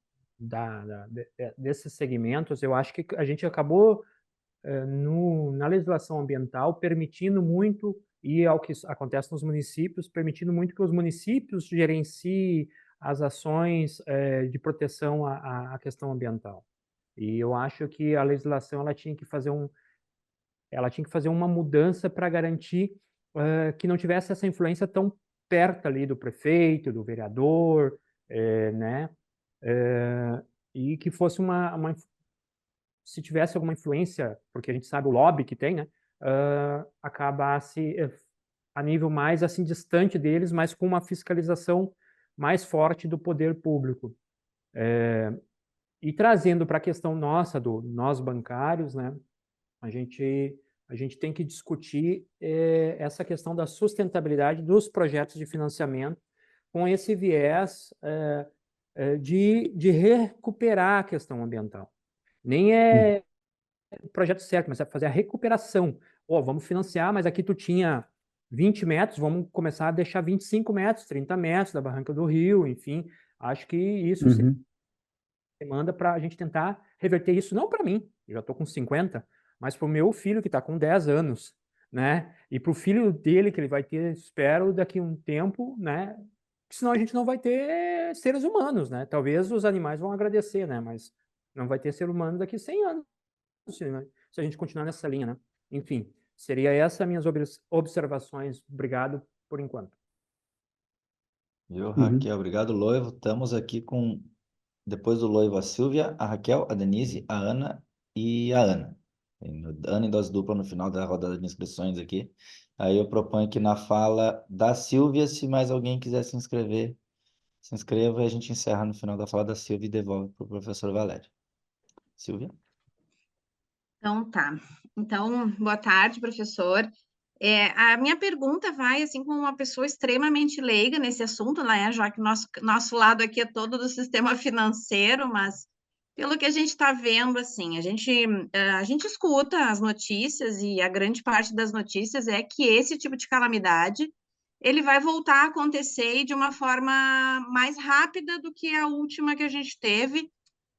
desses segmentos, eu acho que a gente acabou na legislação ambiental permitindo muito, e ao que acontece nos municípios, permitindo muito que os municípios gerenciem as ações de proteção à questão ambiental. E eu acho que a legislação ela tinha que fazer uma mudança para garantir que não tivesse essa influência tão perto ali do prefeito, do vereador, né? E que fosse se tivesse alguma influência, porque a gente sabe o lobby que tem, né? a nível mais assim distante deles, mas com uma fiscalização mais forte do poder público. E trazendo para a questão nossa, nós bancários, né, a gente tem que discutir essa questão da sustentabilidade dos projetos de financiamento com esse viés de recuperar a questão ambiental. Nem é o projeto certo, mas é fazer a recuperação. Vamos financiar, mas aqui tu tinha 20 metros, vamos começar a deixar 25 metros, 30 metros da barranca do rio, enfim. Acho que isso se demanda para a gente tentar reverter isso, não para mim, eu já estou com 50, mas para o meu filho que está com 10 anos, né? E para o filho dele, que ele vai ter, espero, daqui a um tempo, né? Senão a gente não vai ter seres humanos, né? Talvez os animais vão agradecer, né? Mas não vai ter ser humano daqui a 100 anos, se a gente continuar nessa linha, né? Enfim, seria essas minhas observações. Obrigado por enquanto. Viu, Raquel? Obrigado, Loivo. Estamos aqui com, depois do Loivo, a Silvia, a Raquel, a Denise, a Ana e a Ana. Tem Ana em dose dupla no final da rodada de inscrições aqui. Aí eu proponho que na fala da Silvia, se mais alguém quiser se inscrever, se inscreva e a gente encerra no final da fala da Silvia e devolve para o professor Valério. Silvia? Então, tá. Então, boa tarde, professor. A minha pergunta vai, assim, como uma pessoa extremamente leiga nesse assunto, né? Já que nosso lado aqui é todo do sistema financeiro, mas pelo que a gente está vendo, assim, a gente escuta as notícias e a grande parte das notícias é que esse tipo de calamidade ele vai voltar a acontecer de uma forma mais rápida do que a última que a gente teve,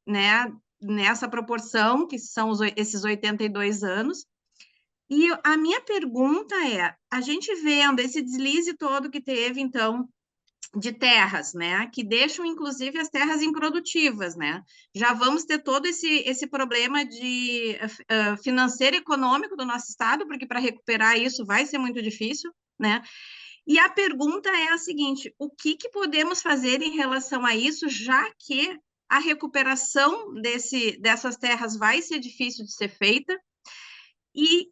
né? Nessa proporção, que são esses 82 anos. E a minha pergunta é, a gente vendo esse deslize todo que teve, então, de terras, né, que deixam, inclusive, as terras improdutivas, né, já vamos ter todo esse problema de financeiro e econômico do nosso estado, porque para recuperar isso vai ser muito difícil, né, e a pergunta é a seguinte, o que podemos fazer em relação a isso, já que a recuperação dessas terras vai ser difícil de ser feita, e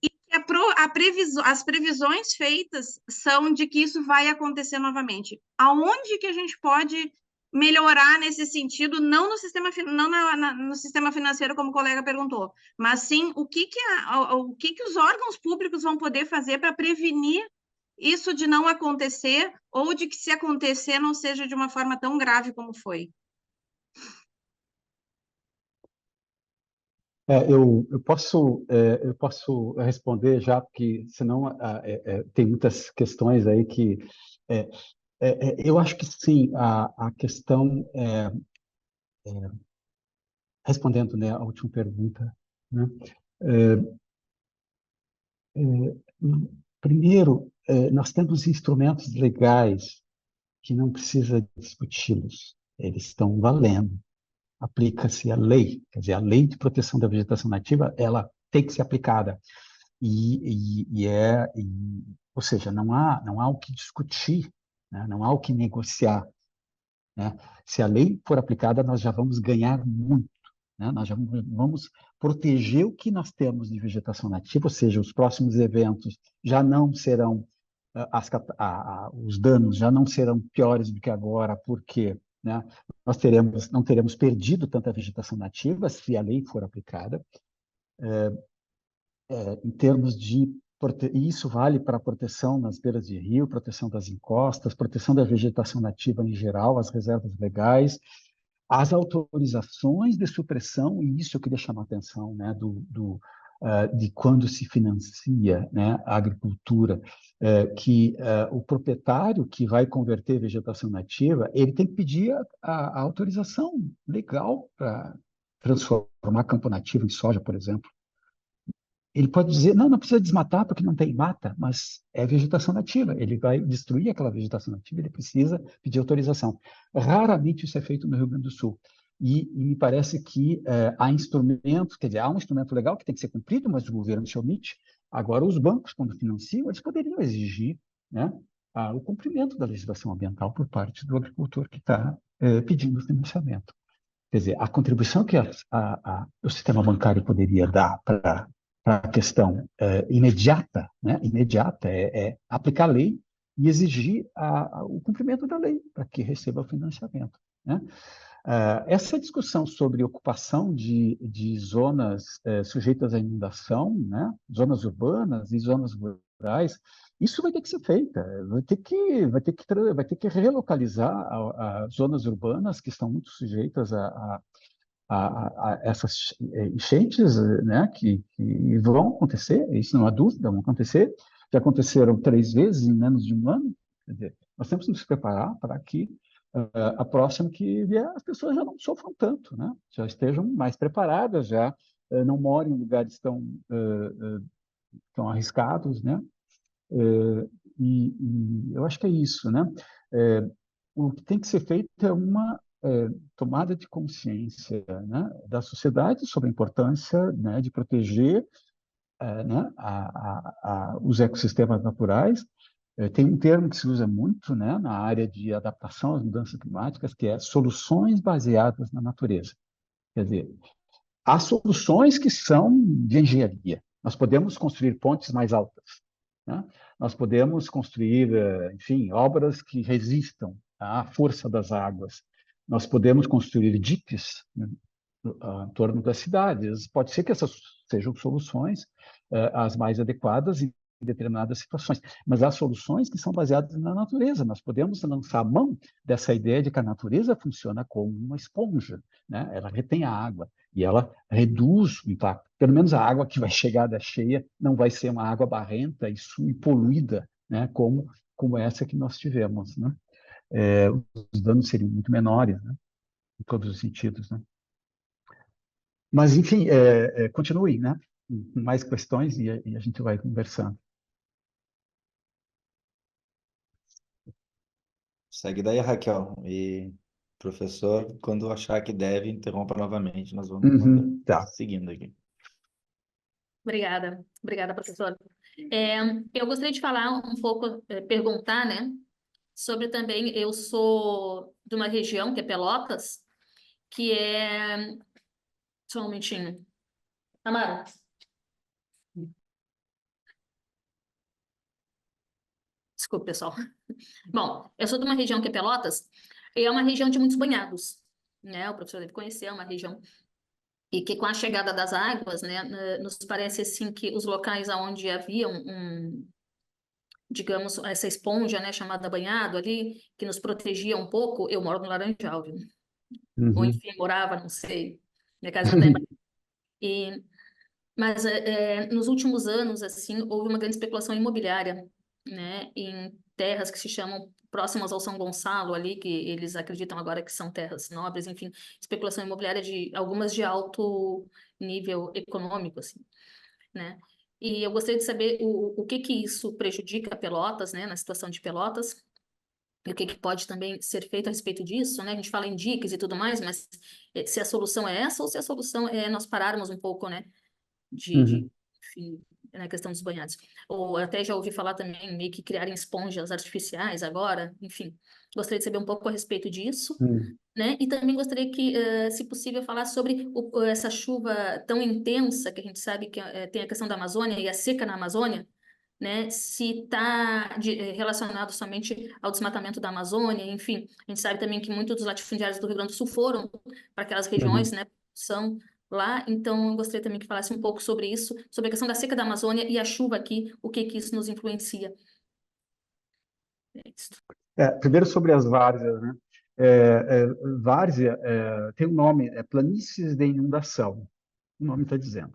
as previsões feitas são de que isso vai acontecer novamente. Aonde que a gente pode melhorar nesse sentido, não no sistema, no sistema financeiro, como o colega perguntou, mas sim o que os órgãos públicos vão poder fazer para prevenir isso de não acontecer, ou de que, se acontecer, não seja de uma forma tão grave como foi. Eu posso responder já, porque senão tem muitas questões aí que... eu acho que sim, a questão... respondendo, né, a última pergunta, né, primeiro, nós temos instrumentos legais que não precisa discuti-los, eles estão valendo. Aplica-se a lei, quer dizer, a lei de proteção da vegetação nativa, ela tem que ser aplicada. Ou seja, não há o que discutir, né? Não há o que negociar, né? Se a lei for aplicada, nós já vamos ganhar muito, né? Nós já vamos proteger o que nós temos de vegetação nativa, ou seja, os próximos eventos já não serão, os danos já não serão piores do que agora, porque, né, nós não teremos perdido tanta vegetação nativa se a lei for aplicada. Em termos de... E isso vale para a proteção nas beiras de rio, proteção das encostas, proteção da vegetação nativa em geral, as reservas legais, as autorizações de supressão, e isso eu queria chamar a atenção, né, de quando se financia, né, a agricultura, que o proprietário que vai converter vegetação nativa, ele tem que pedir a autorização legal para transformar campo nativo em soja, por exemplo. Ele pode dizer, não precisa desmatar porque não tem mata, mas é vegetação nativa. Ele vai destruir aquela vegetação nativa, ele precisa pedir autorização. Raramente isso é feito no Rio Grande do Sul. E me parece que há instrumentos, quer dizer, há um instrumento legal que tem que ser cumprido, mas o governo se omite. Agora, os bancos, quando financiam, eles poderiam exigir, né, o cumprimento da legislação ambiental por parte do agricultor que está pedindo financiamento. Quer dizer, a contribuição que o sistema bancário poderia dar para para a questão imediata, né? Imediata é aplicar a lei e exigir o cumprimento da lei para que receba financiamento, né? Essa discussão sobre ocupação de zonas sujeitas à inundação, né? Zonas urbanas e zonas rurais, isso vai ter que ser feita, vai ter que relocalizar as zonas urbanas que estão muito sujeitas a essas enchentes, né, que vão acontecer, isso não há dúvida, vão acontecer, já aconteceram 3 vezes em menos de um ano. Quer dizer, nós temos que nos preparar para que a próxima que vier, as pessoas já não sofram tanto, né? Já estejam mais preparadas, já não morem em lugares tão arriscados, né? E eu acho que é isso, né? O que tem que ser feito é uma tomada de consciência, né, da sociedade sobre a importância, né, de proteger né, os ecossistemas naturais. Tem um termo que se usa muito, né, na área de adaptação às mudanças climáticas, que é soluções baseadas na natureza. Quer dizer, há soluções que são de engenharia. Nós podemos construir pontes mais altas, né? Nós podemos construir, enfim, obras que resistam à força das águas. Nós podemos construir diques, né, em torno das cidades. Pode ser que essas sejam soluções as mais adequadas em determinadas situações, mas há soluções que são baseadas na natureza. Nós podemos lançar a mão dessa ideia de que a natureza funciona como uma esponja, né? Ela retém a água e ela reduz o impacto. Pelo menos a água que vai chegar da cheia não vai ser uma água barrenta e poluída, né? Como essa que nós tivemos, né? Os danos seriam muito menores, né? Em todos os sentidos, né? Mas, enfim, continue, né? Com mais questões e a gente vai conversando. Segue daí, Raquel. E, professor, quando achar que deve, interrompa novamente. Nós vamos Tá. seguindo aqui. Obrigada, professor. Eu gostaria de falar um pouco, perguntar, né, sobre também, eu sou de uma região, que é Pelotas, que é... Só um momentinho. Amara? Desculpe, pessoal. Bom, eu sou de uma região que é Pelotas, e é uma região de muitos banhados, né? O professor deve conhecer, é uma região e que com a chegada das águas, né, nos parece assim que os locais onde havia digamos, essa esponja, né, chamada banhado ali, que nos protegia um pouco, eu moro no Laranjal, viu? Ou enfim, morava, não sei, minha casa já está em... Mas nos últimos anos, assim, houve uma grande especulação imobiliária, né, em terras que se chamam próximas ao São Gonçalo ali, que eles acreditam agora que são terras nobres, enfim, especulação imobiliária de algumas de alto nível econômico, assim, né? E eu gostaria de saber o que isso prejudica Pelotas, né, na situação de Pelotas, e o que pode também ser feito a respeito disso, né? A gente fala em dicas e tudo mais, mas se a solução é essa ou se a solução é nós pararmos um pouco, né, enfim, na questão dos banhados. Ou até já ouvi falar também meio que criarem esponjas artificiais agora, enfim. Gostaria de saber um pouco a respeito disso, né? E também gostaria que, se possível, falar sobre essa chuva tão intensa que a gente sabe que tem a questão da Amazônia e a seca na Amazônia, né? Se está relacionado somente ao desmatamento da Amazônia, enfim. A gente sabe também que muitos dos latifundiários do Rio Grande do Sul foram para aquelas regiões, né? São lá, então eu gostaria também que falasse um pouco sobre isso, sobre a questão da seca da Amazônia e a chuva aqui, o que isso nos influencia. É isso. Primeiro sobre as várzeas, né? Várzea tem um nome, planícies de inundação, o nome está dizendo.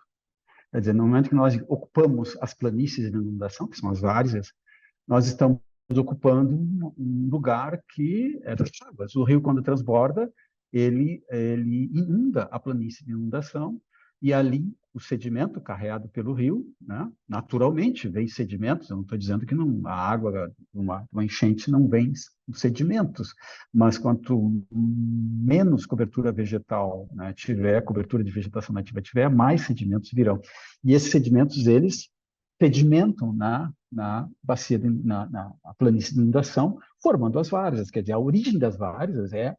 Quer dizer, no momento que nós ocupamos as planícies de inundação, que são as várzeas, nós estamos ocupando um lugar que é das águas. O rio, quando transborda, ele inunda a planície de inundação e ali o sedimento carregado pelo rio, né, naturalmente vem sedimentos. Eu não estou dizendo que a água, uma enchente não vem sedimentos, mas quanto menos cobertura vegetal, né, tiver, cobertura de vegetação nativa tiver, mais sedimentos virão. E esses sedimentos, eles sedimentam na bacia, na planície de inundação, formando as várzeas. Quer dizer, a origem das várzeas é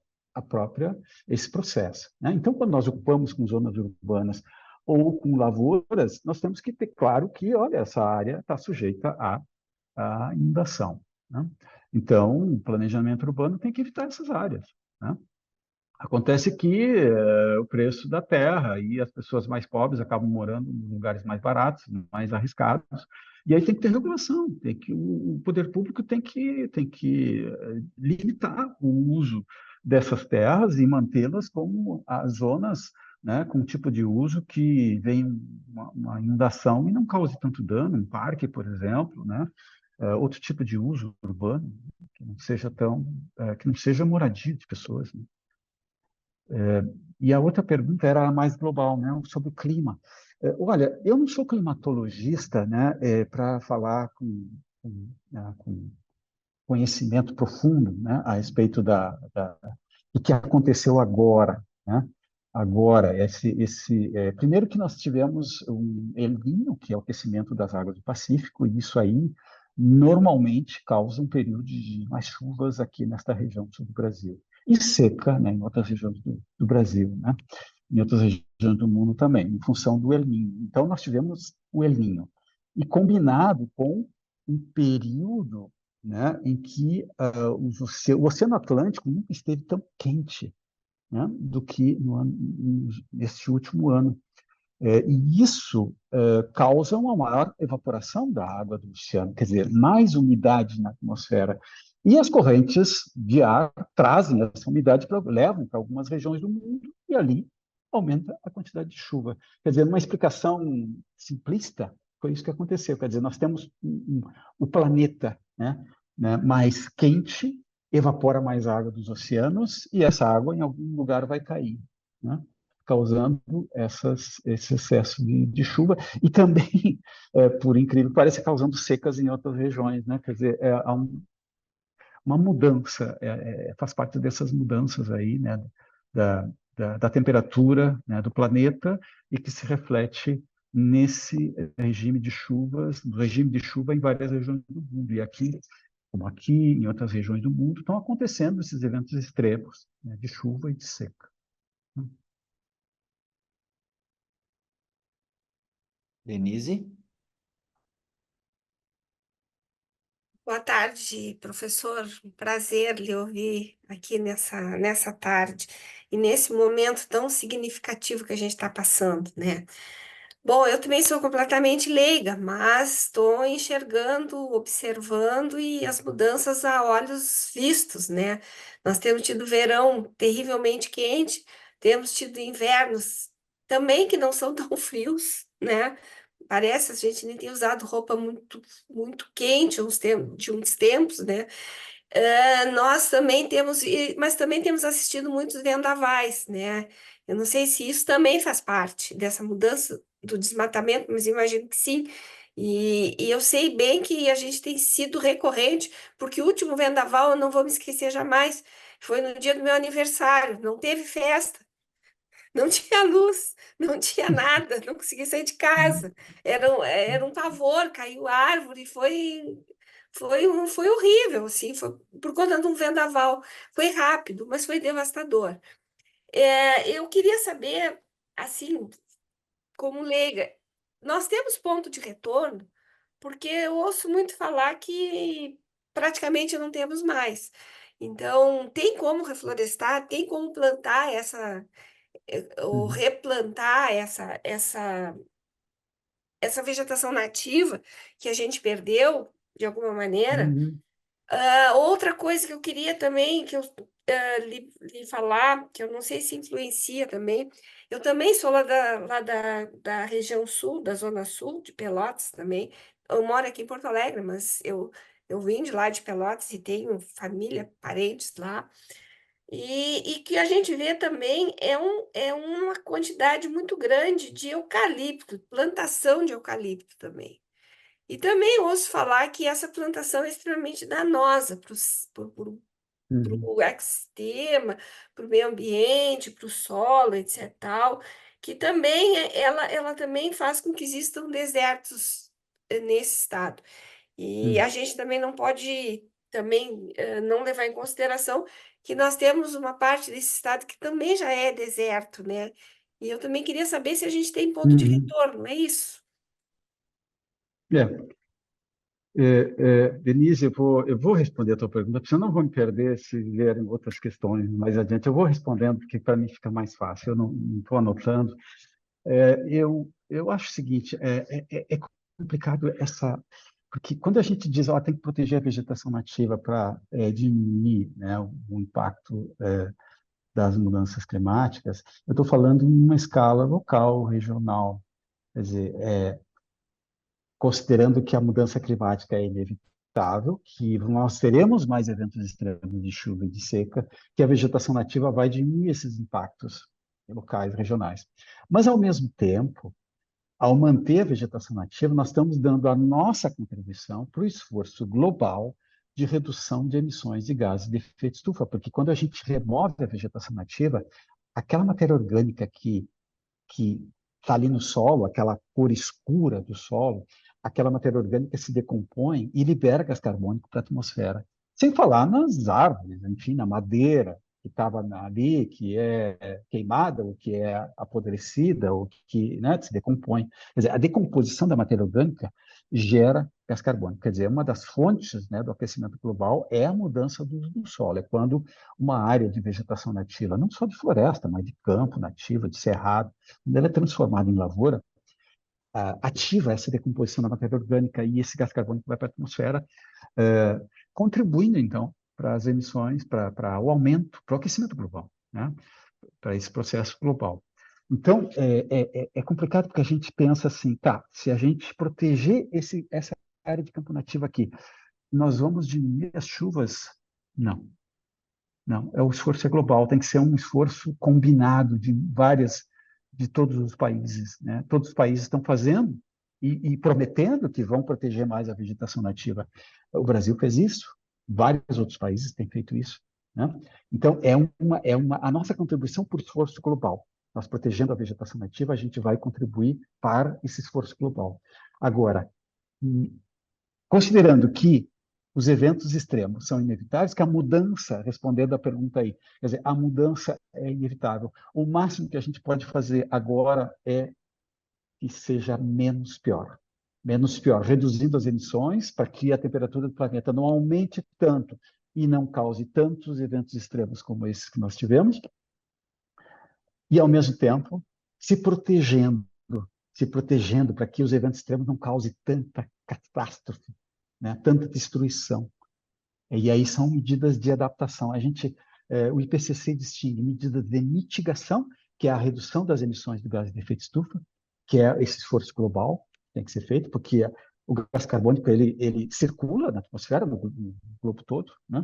esse processo, né? Então, quando nós ocupamos com zonas urbanas ou com lavouras, nós temos que ter claro que, olha, essa área está sujeita à inundação, né? Então, o planejamento urbano tem que evitar essas áreas, né? Acontece que o preço da terra e as pessoas mais pobres acabam morando em lugares mais baratos, mais arriscados, e aí tem que ter regulação, o poder público tem que limitar o uso dessas terras e mantê-las como as zonas, né, com um tipo de uso que vem uma inundação e não cause tanto dano, um parque, por exemplo, né? Outro tipo de uso urbano que não seja que não seja moradia de pessoas, né? E a outra pergunta era a mais global, né, sobre o clima. Olha, eu não sou climatologista, né, para falar com conhecimento profundo, né, a respeito do que aconteceu agora, né? Agora, primeiro que nós tivemos um El Niño, que é o aquecimento das águas do Pacífico, e isso aí normalmente causa um período de mais chuvas aqui nesta região sul do Brasil. E seca, né, em outras regiões do Brasil, né? Em outras regiões do mundo também, em função do El Niño. Então, nós tivemos o El Niño. E combinado com um período, né, em que o Oceano Atlântico nunca esteve tão quente, né, do que neste último ano. E isso causa uma maior evaporação da água do oceano, quer dizer, mais umidade na atmosfera. E as correntes de ar trazem essa umidade, levam para algumas regiões do mundo, e ali aumenta a quantidade de chuva. Quer dizer, uma explicação simplista, foi isso que aconteceu. Quer dizer, nós temos o planeta, né, mais quente, evapora mais água dos oceanos, e essa água em algum lugar vai cair, né, causando esse excesso de chuva, e também, por incrível que pareça, causando secas em outras regiões, né? Quer dizer, há uma mudança, faz parte dessas mudanças aí, né, da temperatura, né, do planeta, e que se reflete nesse regime de chuvas, no regime de chuva em várias regiões do mundo. E aqui, como aqui, em outras regiões do mundo, estão acontecendo esses eventos extremos, né, de chuva e de seca. Denise? Boa tarde, professor. Um prazer lhe ouvir aqui nessa tarde e nesse momento tão significativo que a gente está passando, né? Bom, eu também sou completamente leiga, mas estou enxergando, observando e as mudanças a olhos vistos, né? Nós temos tido verão terrivelmente quente, temos tido invernos também que não são tão frios, né? Parece a gente nem tem usado roupa muito quente de uns tempos, né? Nós também temos, mas também temos assistido muitos vendavais, né? Eu não sei se isso também faz parte dessa mudança do desmatamento, mas imagino que sim. E eu sei bem que a gente tem sido recorrente, porque o último vendaval, eu não vou me esquecer jamais, foi no dia do meu aniversário, não teve festa. Não tinha luz, não tinha nada, não conseguia sair de casa. Era um pavor, caiu árvore, foi horrível, assim, foi por conta de um vendaval. Foi rápido, mas foi devastador. Eu queria saber, assim, como leiga, nós temos ponto de retorno, porque eu ouço muito falar que praticamente não temos mais. Então, tem como reflorestar, tem como plantar ou Uhum. replantar essa vegetação nativa que a gente perdeu de alguma maneira. Uhum. Outra coisa que eu queria também, que eu lhe falar, que eu não sei se influencia também, eu também sou lá da região sul, da zona sul de Pelotas também. Eu moro aqui em Porto Alegre, mas eu vim de lá de Pelotas e tenho família, parentes lá. E que a gente vê também é uma quantidade muito grande de eucalipto, plantação de eucalipto também. E também ouço falar que essa plantação é extremamente danosa para Uhum. o ecossistema, para o meio ambiente, para o solo, etc. Tal, que também ela também faz com que existam desertos nesse estado. E Uhum. a gente também não pode também não levar em consideração que nós temos uma parte desse estado que também já é deserto, né? E eu também queria saber se a gente tem ponto de Uhum. retorno, é isso? É, Denise, eu vou responder a tua pergunta, porque eu não vou me perder se vierem outras questões mais adiante. Eu vou respondendo, porque para mim fica mais fácil, eu não estou anotando. Eu acho o seguinte, é complicado porque quando a gente diz, ó, tem que proteger a vegetação nativa para diminuir, né, o impacto das mudanças climáticas, eu estou falando em uma escala local, regional, quer dizer, considerando que a mudança climática é inevitável, que nós teremos mais eventos extremos de chuva e de seca, que a vegetação nativa vai diminuir esses impactos locais, regionais. Mas, ao mesmo tempo, ao manter a vegetação nativa, nós estamos dando a nossa contribuição para o esforço global de redução de emissões de gases de efeito estufa, porque quando a gente remove a vegetação nativa, aquela matéria orgânica que está ali no solo, aquela cor escura do solo, aquela matéria orgânica se decompõe e libera gás carbônico para a atmosfera. Sem falar nas árvores, enfim, na madeira que estava ali, que é queimada, ou que é apodrecida, ou que, né, se decompõe. Quer dizer, a decomposição da matéria orgânica gera gás carbônico. Quer dizer, uma das fontes, né, do aquecimento global é a mudança do uso do solo. É quando uma área de vegetação nativa, não só de floresta, mas de campo nativo, de cerrado, quando ela é transformada em lavoura, ativa essa decomposição da matéria orgânica e esse gás carbônico vai para a atmosfera, contribuindo, então, para as emissões, para o aumento, para o aquecimento global, né? Para esse processo global. Então, é complicado porque a gente pensa assim, tá, se a gente proteger essa área de campo nativo aqui, nós vamos diminuir as chuvas? Não. Não, o esforço é global, tem que ser um esforço combinado de todos os países, né? Todos os países estão fazendo e prometendo que vão proteger mais a vegetação nativa. O Brasil fez isso, vários outros países têm feito isso, né? Então, a nossa contribuição por esforço global. Nós protegendo a vegetação nativa, a gente vai contribuir para esse esforço global. Agora, considerando que os eventos extremos são inevitáveis, que a mudança, respondendo à pergunta aí, quer dizer, a mudança é inevitável. O máximo que a gente pode fazer agora é que seja menos pior. Menos pior, reduzindo as emissões para que a temperatura do planeta não aumente tanto e não cause tantos eventos extremos como esses que nós tivemos, e, ao mesmo tempo, se protegendo para que os eventos extremos não causem tanta catástrofe, né, tanta destruição. E aí são medidas de adaptação. O IPCC distingue medidas de mitigação, que é a redução das emissões de gases de efeito estufa, que é esse esforço global que tem que ser feito, porque o gás carbônico ele circula na atmosfera, no globo todo, né?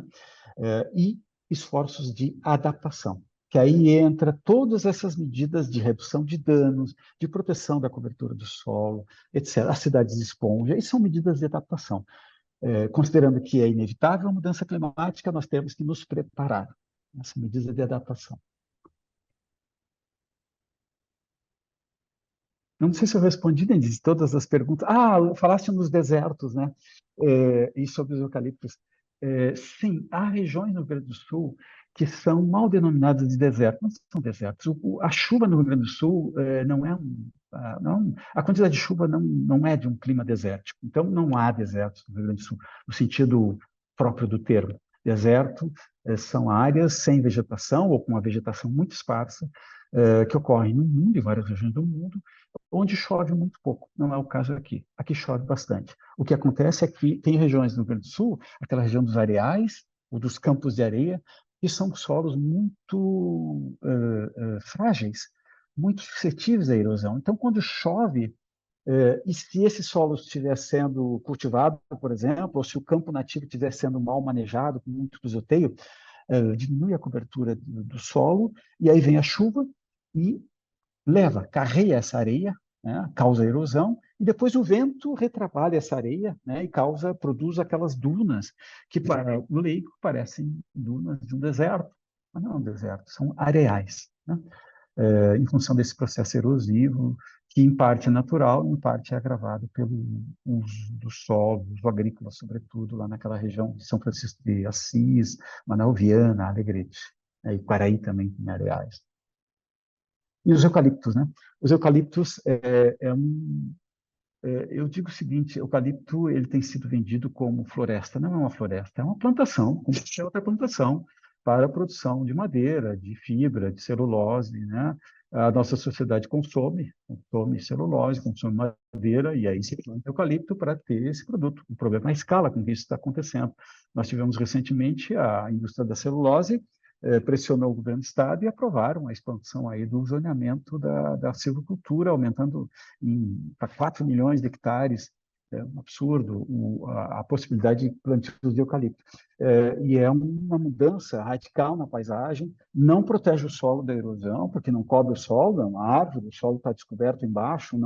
E esforços de adaptação, que aí entra todas essas medidas de redução de danos, de proteção da cobertura do solo, etc. As cidades de esponja, e são medidas de adaptação. Considerando que é inevitável a mudança climática, nós temos que nos preparar nessa medida de adaptação. Não sei se eu respondi, Denise, todas as perguntas. Falaste nos desertos, né? E sobre os eucaliptos. Sim, há regiões no Rio Grande do Sul que são mal denominadas de deserto. Não são desertos. A chuva no Rio Grande do Sul não é a quantidade de chuva não é de um clima desértico. Então, não há desertos no Rio Grande do Sul, no sentido próprio do termo. Deserto são áreas sem vegetação ou com uma vegetação muito esparsa que ocorrem no mundo, em várias regiões do mundo, onde chove muito pouco. Não é o caso aqui. Aqui chove bastante. O que acontece é que tem regiões no Rio Grande do Sul, aquela região dos areais, ou dos campos de areia, que são solos muito frágeis, muito suscetíveis à erosão. Então, quando chove, e se esse solo estiver sendo cultivado, por exemplo, ou se o campo nativo estiver sendo mal manejado, com muito pisoteio, diminui a cobertura do solo, e aí vem a chuva e carreia essa areia, né, causa erosão, e depois o vento retrabalha essa areia, né, e produz aquelas dunas que para o leigo parecem dunas de um deserto, mas não é um deserto, são areais, né, em função desse processo erosivo, que em parte é natural, em parte é agravado pelo uso do solo, uso agrícola, sobretudo lá naquela região de São Francisco de Assis, Manaus, Viana, Alegrete, e Quaraí também tem areais. E os eucaliptos, né? Os eucaliptos eu digo o seguinte, o eucalipto ele tem sido vendido como floresta. Não é uma floresta, é uma plantação, como qualquer outra plantação, para a produção de madeira, de fibra, de celulose, né? A nossa sociedade consome celulose, consome madeira, e aí se planta eucalipto para ter esse produto. O problema é a escala com que isso está acontecendo. Nós tivemos recentemente a indústria da celulose, pressionou o governo do estado e aprovaram a expansão aí do zoneamento da silvicultura, aumentando para 4 milhões de hectares. É um absurdo a possibilidade de plantios de eucalipto. E é uma mudança radical na paisagem, não protege o solo da erosão, porque não cobre o solo, é uma árvore, o solo está descoberto embaixo,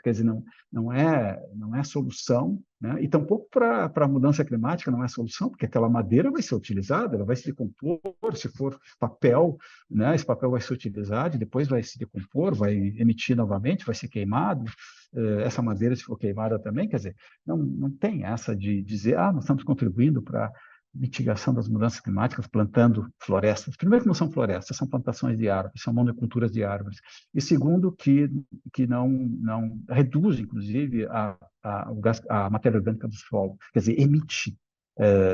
quer dizer, não é solução, né? E tampouco para a mudança climática não é solução, porque aquela madeira vai ser utilizada, ela vai se decompor, se for papel, né? Esse papel vai ser utilizado e depois vai se decompor, vai emitir novamente, vai ser queimado. Essa madeira, se for queimada também, quer dizer, não tem essa de dizer, nós estamos contribuindo para mitigação das mudanças climáticas, plantando florestas. Primeiro que não são florestas, são plantações de árvores, são monoculturas de árvores. E segundo que não reduz, inclusive, a matéria orgânica do solo, quer dizer, emite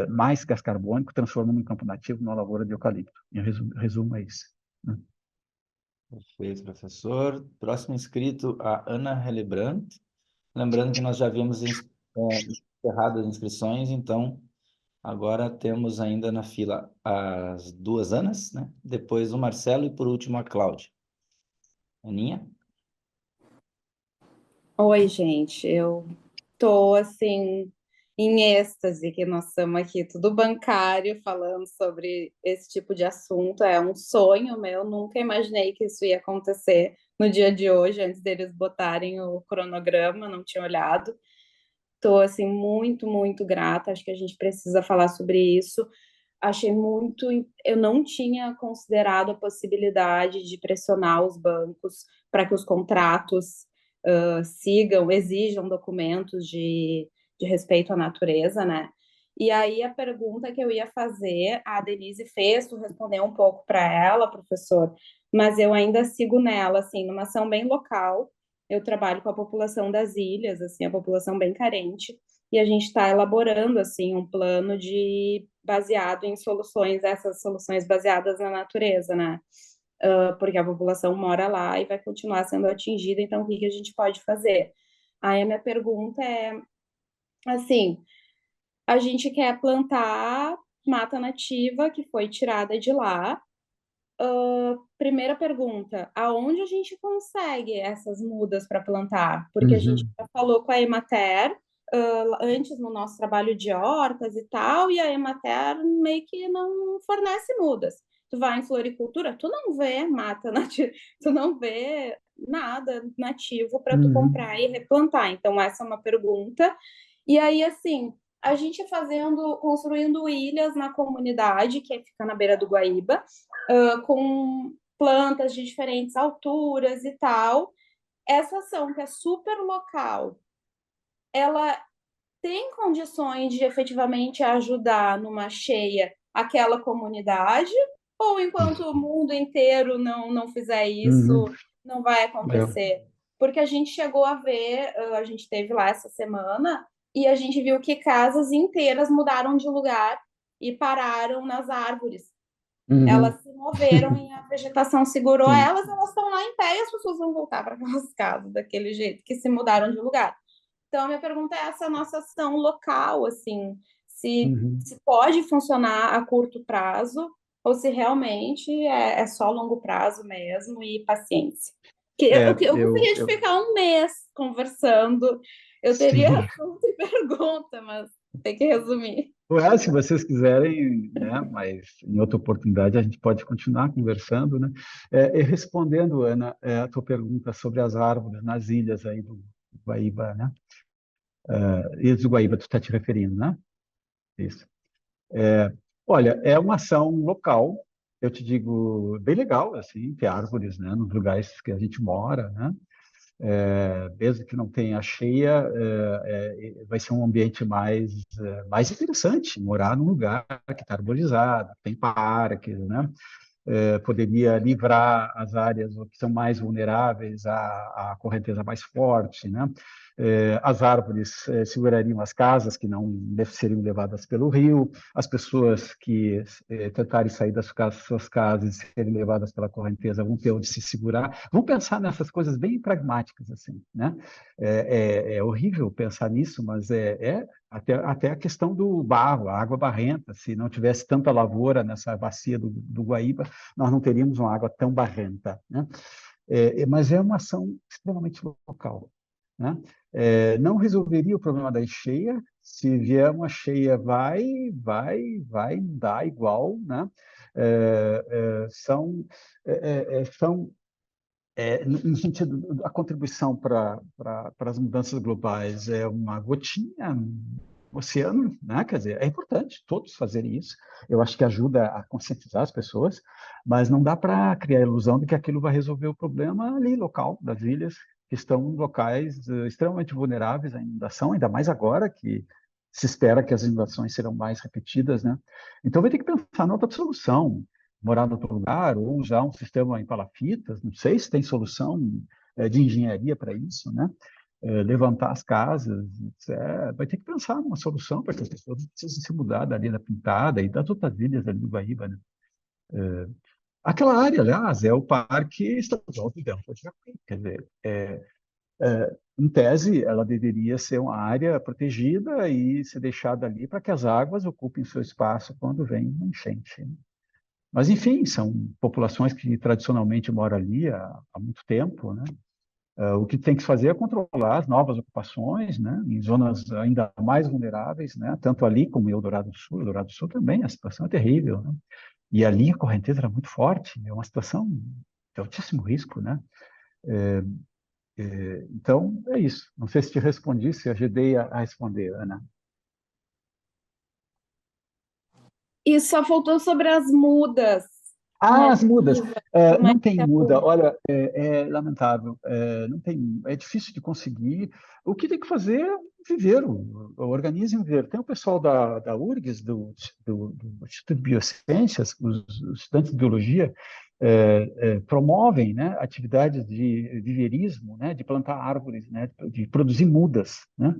mais gás carbônico, transformando um campo nativo numa lavoura de eucalipto. Em resumo é isso. Né? Perfeito, professor. Próximo inscrito, a Ana Hellebrandt. Lembrando que nós já havíamos encerrado as inscrições, então agora temos ainda na fila as duas Anas, né? Depois o Marcelo e por último a Cláudia. Aninha? Oi, gente. Eu tô assim em êxtase que nós estamos aqui, tudo bancário, falando sobre esse tipo de assunto. É um sonho meu, nunca imaginei que isso ia acontecer no dia de hoje, antes deles botarem o cronograma, não tinha olhado. Estou assim muito, muito grata. Acho que a gente precisa falar sobre isso. Achei muito. Eu não tinha considerado a possibilidade de pressionar os bancos para que os contratos exijam documentos de respeito à natureza, né? E aí a pergunta que eu ia fazer, a Denise fez, tu respondeu um pouco para ela, professor, mas eu ainda sigo nela, assim, numa ação bem local. Eu trabalho com a população das ilhas, assim, a população bem carente, e a gente está elaborando, assim, um plano baseado em soluções, essas soluções baseadas na natureza, né? Porque a população mora lá e vai continuar sendo atingida, então o que a gente pode fazer? Aí a minha pergunta é, assim, a gente quer plantar mata nativa que foi tirada de lá. Primeira pergunta, aonde a gente consegue essas mudas para plantar? Porque a gente já falou com a Emater, antes no nosso trabalho de hortas e tal, e a Emater meio que não fornece mudas. Tu vai em floricultura, tu não vê mata nativa, tu não vê nada nativo para tu comprar e replantar. Então, essa é uma pergunta. E aí, assim, a gente construindo ilhas na comunidade, que fica na beira do Guaíba, com plantas de diferentes alturas e tal. Essa ação que é super local, ela tem condições de efetivamente ajudar numa cheia aquela comunidade, ou enquanto o mundo inteiro não fizer isso, não vai acontecer? Porque a gente chegou a ver, a gente esteve lá essa semana, e a gente viu que casas inteiras mudaram de lugar e pararam nas árvores. Elas se moveram e a vegetação segurou elas estão lá em pé e as pessoas vão voltar para aquelas casas daquele jeito, que se mudaram de lugar. Então, a minha pergunta é essa nossa ação local, assim, se pode funcionar a curto prazo ou se realmente é só longo prazo mesmo e paciência. Eu gostaria de ficar um mês conversando, eu teria assunto e pergunta, mas tem que resumir. Se vocês quiserem, né, mas em outra oportunidade a gente pode continuar conversando, né? E respondendo, Ana, a tua pergunta sobre as árvores nas ilhas aí do Guaíba, né? Ilhas do Guaíba, tu está te referindo, né? Isso. Olha, é uma ação local, eu te digo, bem legal, assim, ter árvores, né, nos lugares que a gente mora, né? Mesmo que não tenha cheia, vai ser um ambiente mais interessante morar num lugar que está arborizado, tem parques, né? poderia livrar as áreas que são mais vulneráveis à correnteza mais forte, né? As árvores segurariam as casas que não seriam levadas pelo rio, as pessoas que tentarem sair das suas casas e serem levadas pela correnteza vão ter onde se segurar. Vamos pensar nessas coisas bem pragmáticas, assim, né? É horrível pensar nisso, mas até a questão do barro, a água barrenta. Se não tivesse tanta lavoura nessa bacia do Guaíba, nós não teríamos uma água tão barrenta, né? Mas é uma ação extremamente local, né? Não resolveria o problema da encheia. Se vier uma cheia, vai dar igual, né? No sentido, a contribuição para as mudanças globais é uma gotinha no oceano, né? Quer dizer, é importante todos fazerem isso. Eu acho que ajuda a conscientizar as pessoas, mas não dá para criar a ilusão de que aquilo vai resolver o problema ali, local, das ilhas, que estão em locais extremamente vulneráveis à inundação, ainda mais agora que se espera que as inundações serão mais repetidas, né? Então vai ter que pensar em outra solução, morar em outro lugar, ou usar um sistema em palafitas, não sei se tem solução de engenharia para isso, né? Levantar as casas, vai ter que pensar numa solução para que as pessoas não precisem se mudar dali da Pintada e das outras ilhas ali do Guaíba, né? Aquela área, aliás, é o Parque Estadual do Delta de Jacuí, quer dizer, em tese, ela deveria ser uma área protegida e ser deixada ali para que as águas ocupem seu espaço quando vem uma enchente, né? Mas, enfim, são populações que tradicionalmente moram ali há muito tempo, né? O que tem que fazer é controlar as novas ocupações, né? Em zonas ainda mais vulneráveis, né? Tanto ali como em Eldorado do Sul. Eldorado do Sul também, a situação é terrível, né? E ali a correnteza era muito forte, é uma situação de altíssimo risco, né? Então, é isso. Não sei se te respondi, se ajudei a responder, Ana. E só faltou sobre as mudas. As mudas. Como é Não que tem tá muda. tudo? Olha, é lamentável. Não tem, é difícil de conseguir. O que tem que fazer é um viveiro. Organize um viveiro. Tem o pessoal da URGS, do Instituto de Biociências, os estudantes de biologia, promovem, né, atividades de viveirismo, né, de plantar árvores, né, de produzir mudas, né?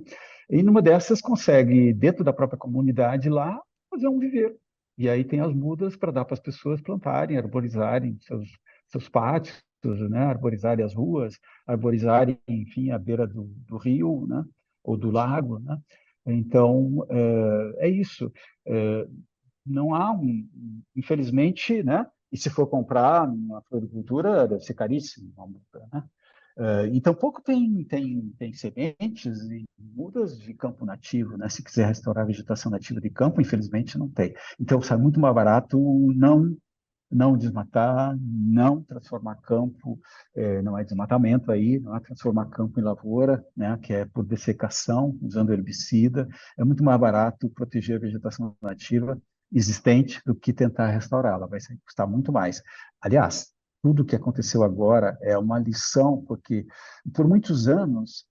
E numa dessas consegue, dentro da própria comunidade lá, fazer um viveiro. E aí tem as mudas para dar para as pessoas plantarem, arborizarem seus pátios, né? Arborizarem as ruas, arborizarem, enfim, a beira do rio, né? Ou do lago, né? Então, é isso. Não há infelizmente, né? E se for comprar uma floricultura, deve ser caríssimo uma muda, né? Então, pouco tem sementes e mudas de campo nativo, né? Se quiser restaurar a vegetação nativa de campo, infelizmente não tem. Então, sai muito mais barato não desmatar, não transformar campo, não é desmatamento aí, não é transformar campo em lavoura, né? Que é por dessecação, usando herbicida. É muito mais barato proteger a vegetação nativa existente do que tentar restaurá-la. Vai custar muito mais. Aliás, tudo o que aconteceu agora é uma lição, porque por muitos anos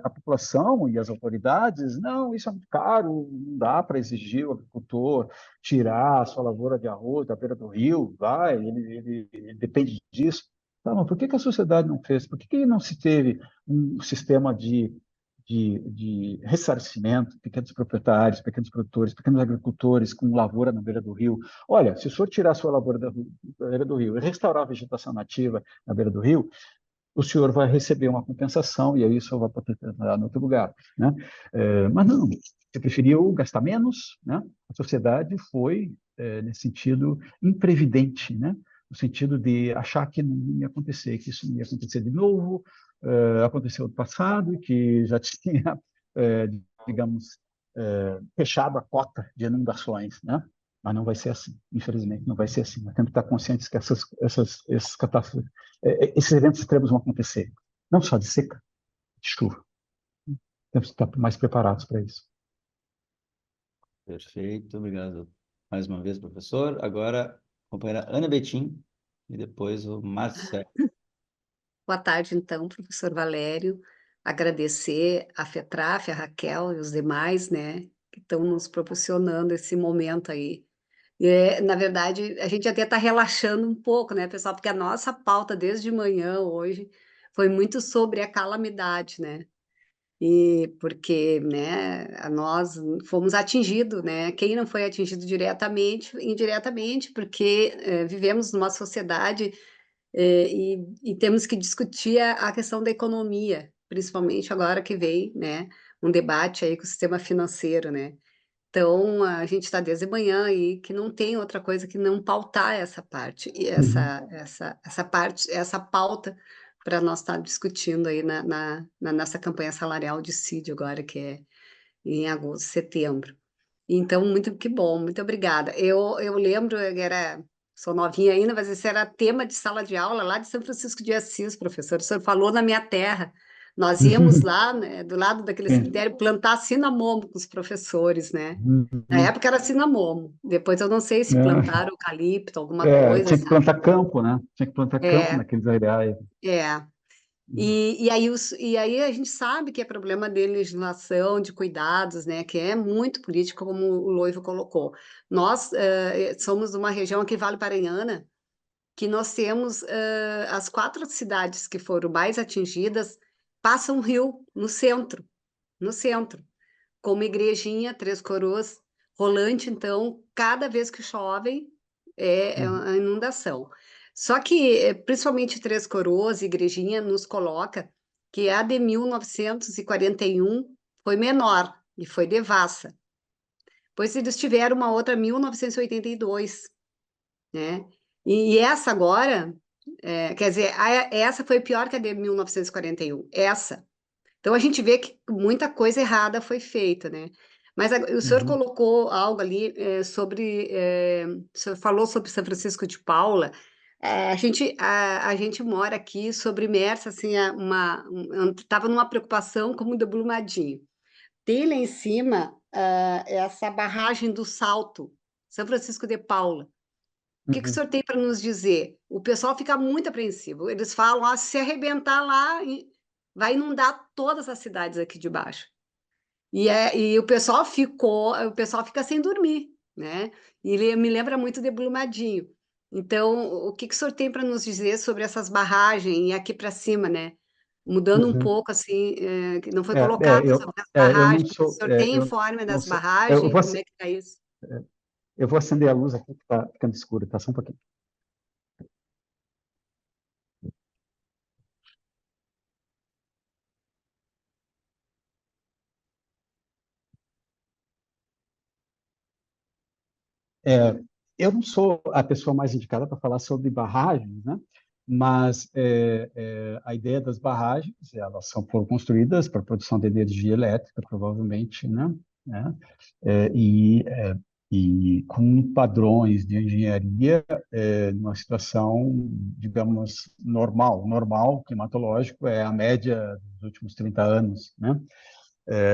a população e as autoridades, não, isso é muito caro, não dá para exigir o agricultor tirar a sua lavoura de arroz da beira do rio, ele depende disso. Tá, mas por que a sociedade não fez? Por que não se teve um sistema de ressarcimento, pequenos proprietários, pequenos produtores, pequenos agricultores com lavoura na beira do rio? Olha, se o senhor tirar a sua lavoura da beira do rio e restaurar a vegetação nativa na beira do rio, o senhor vai receber uma compensação e aí o senhor vai poder trabalhar em outro lugar, né? Mas não, você preferiu gastar menos, né? A sociedade foi, nesse sentido, imprevidente, né? No sentido de achar que não ia acontecer, que isso não ia acontecer de novo, aconteceu no passado, que já tinha, digamos, fechado a cota de inundações, né? Mas não vai ser assim, infelizmente, não vai ser assim. Nós temos que estar conscientes que essas catástrofes, esses eventos extremos vão acontecer, não só de seca, de chuva. Temos que estar mais preparados para isso. Perfeito, obrigado mais uma vez, professor. Agora, a companheira Ana Betim e depois o Marcelo. Boa tarde, então, professor Valério. Agradecer a FETRAF, a Raquel e os demais, né, que estão nos proporcionando esse momento aí Na verdade, a gente até está relaxando um pouco, né, pessoal? Porque a nossa pauta desde manhã hoje foi muito sobre a calamidade, né? E porque, né, nós fomos atingidos, né? Quem não foi atingido diretamente, indiretamente, porque vivemos numa sociedade e temos que discutir a questão da economia, principalmente agora que vem, né, um debate aí com o sistema financeiro, né? Então, a gente está desde manhã e que não tem outra coisa que não pautar essa parte, e essa parte, essa pauta para nós estar discutindo aí na nossa campanha salarial de CID agora, que é em agosto, setembro. Então, que bom, muito obrigada. Eu lembro, sou novinha ainda, mas esse era tema de sala de aula lá de São Francisco de Assis, professor. O senhor falou na minha terra. Nós íamos lá, né, do lado daquele Sim. cemitério, plantar cinamomo com os professores, né? Na Uhum. época era cinamomo. Depois eu não sei se plantaram eucalipto, alguma coisa, Tinha que sabe? plantar campo, né? Tinha que plantar campo É, naqueles areais. é. E aí a gente sabe que é problema de legislação, de cuidados, né, que é muito político, como o Loivo colocou. Nós somos de uma região aqui, Vale Paranhana, que nós temos as 4 cidades que foram mais atingidas, passam um rio no centro, como Igrejinha, Três Coroas, Rolante, então, cada vez que chove é Uhum. uma inundação. Só que, principalmente Três Coroas e Igrejinha, nos coloca que a de 1941 foi menor, e foi devassa. Pois eles tiveram uma outra 1982, né? E essa agora, quer dizer, essa foi pior que a de 1941, essa. Então a gente vê que muita coisa errada foi feita, né? Mas o senhor Uhum. colocou algo ali o senhor falou sobre São Francisco de Paula. A gente mora aqui sobre imersa, assim, estava numa preocupação como o de Brumadinho. Tem lá em cima essa barragem do Salto, São Francisco de Paula. O que o Uhum. senhor tem para nos dizer? O pessoal fica muito apreensivo. Eles falam, se arrebentar lá, vai inundar todas as cidades aqui de baixo. E o pessoal fica sem dormir, né? E ele me lembra muito de Brumadinho. Então, o que o senhor tem para nos dizer sobre essas barragens e aqui para cima, né? Mudando um Uhum. pouco, assim, que não foi colocado sobre as Eu não barragens. O sou, senhor tem eu informe não das sou, eu barragens? vou, Como é que está isso? eu vou acender a luz aqui que está ficando escuro, tá? Só um pouquinho. Eu não sou a pessoa mais indicada para falar sobre barragens, né? Mas a ideia das barragens, foram construídas para produção de energia elétrica, provavelmente, né? Né? É, e, é, e com padrões de engenharia numa situação, digamos, normal, climatológico, é a média dos últimos 30 anos, né?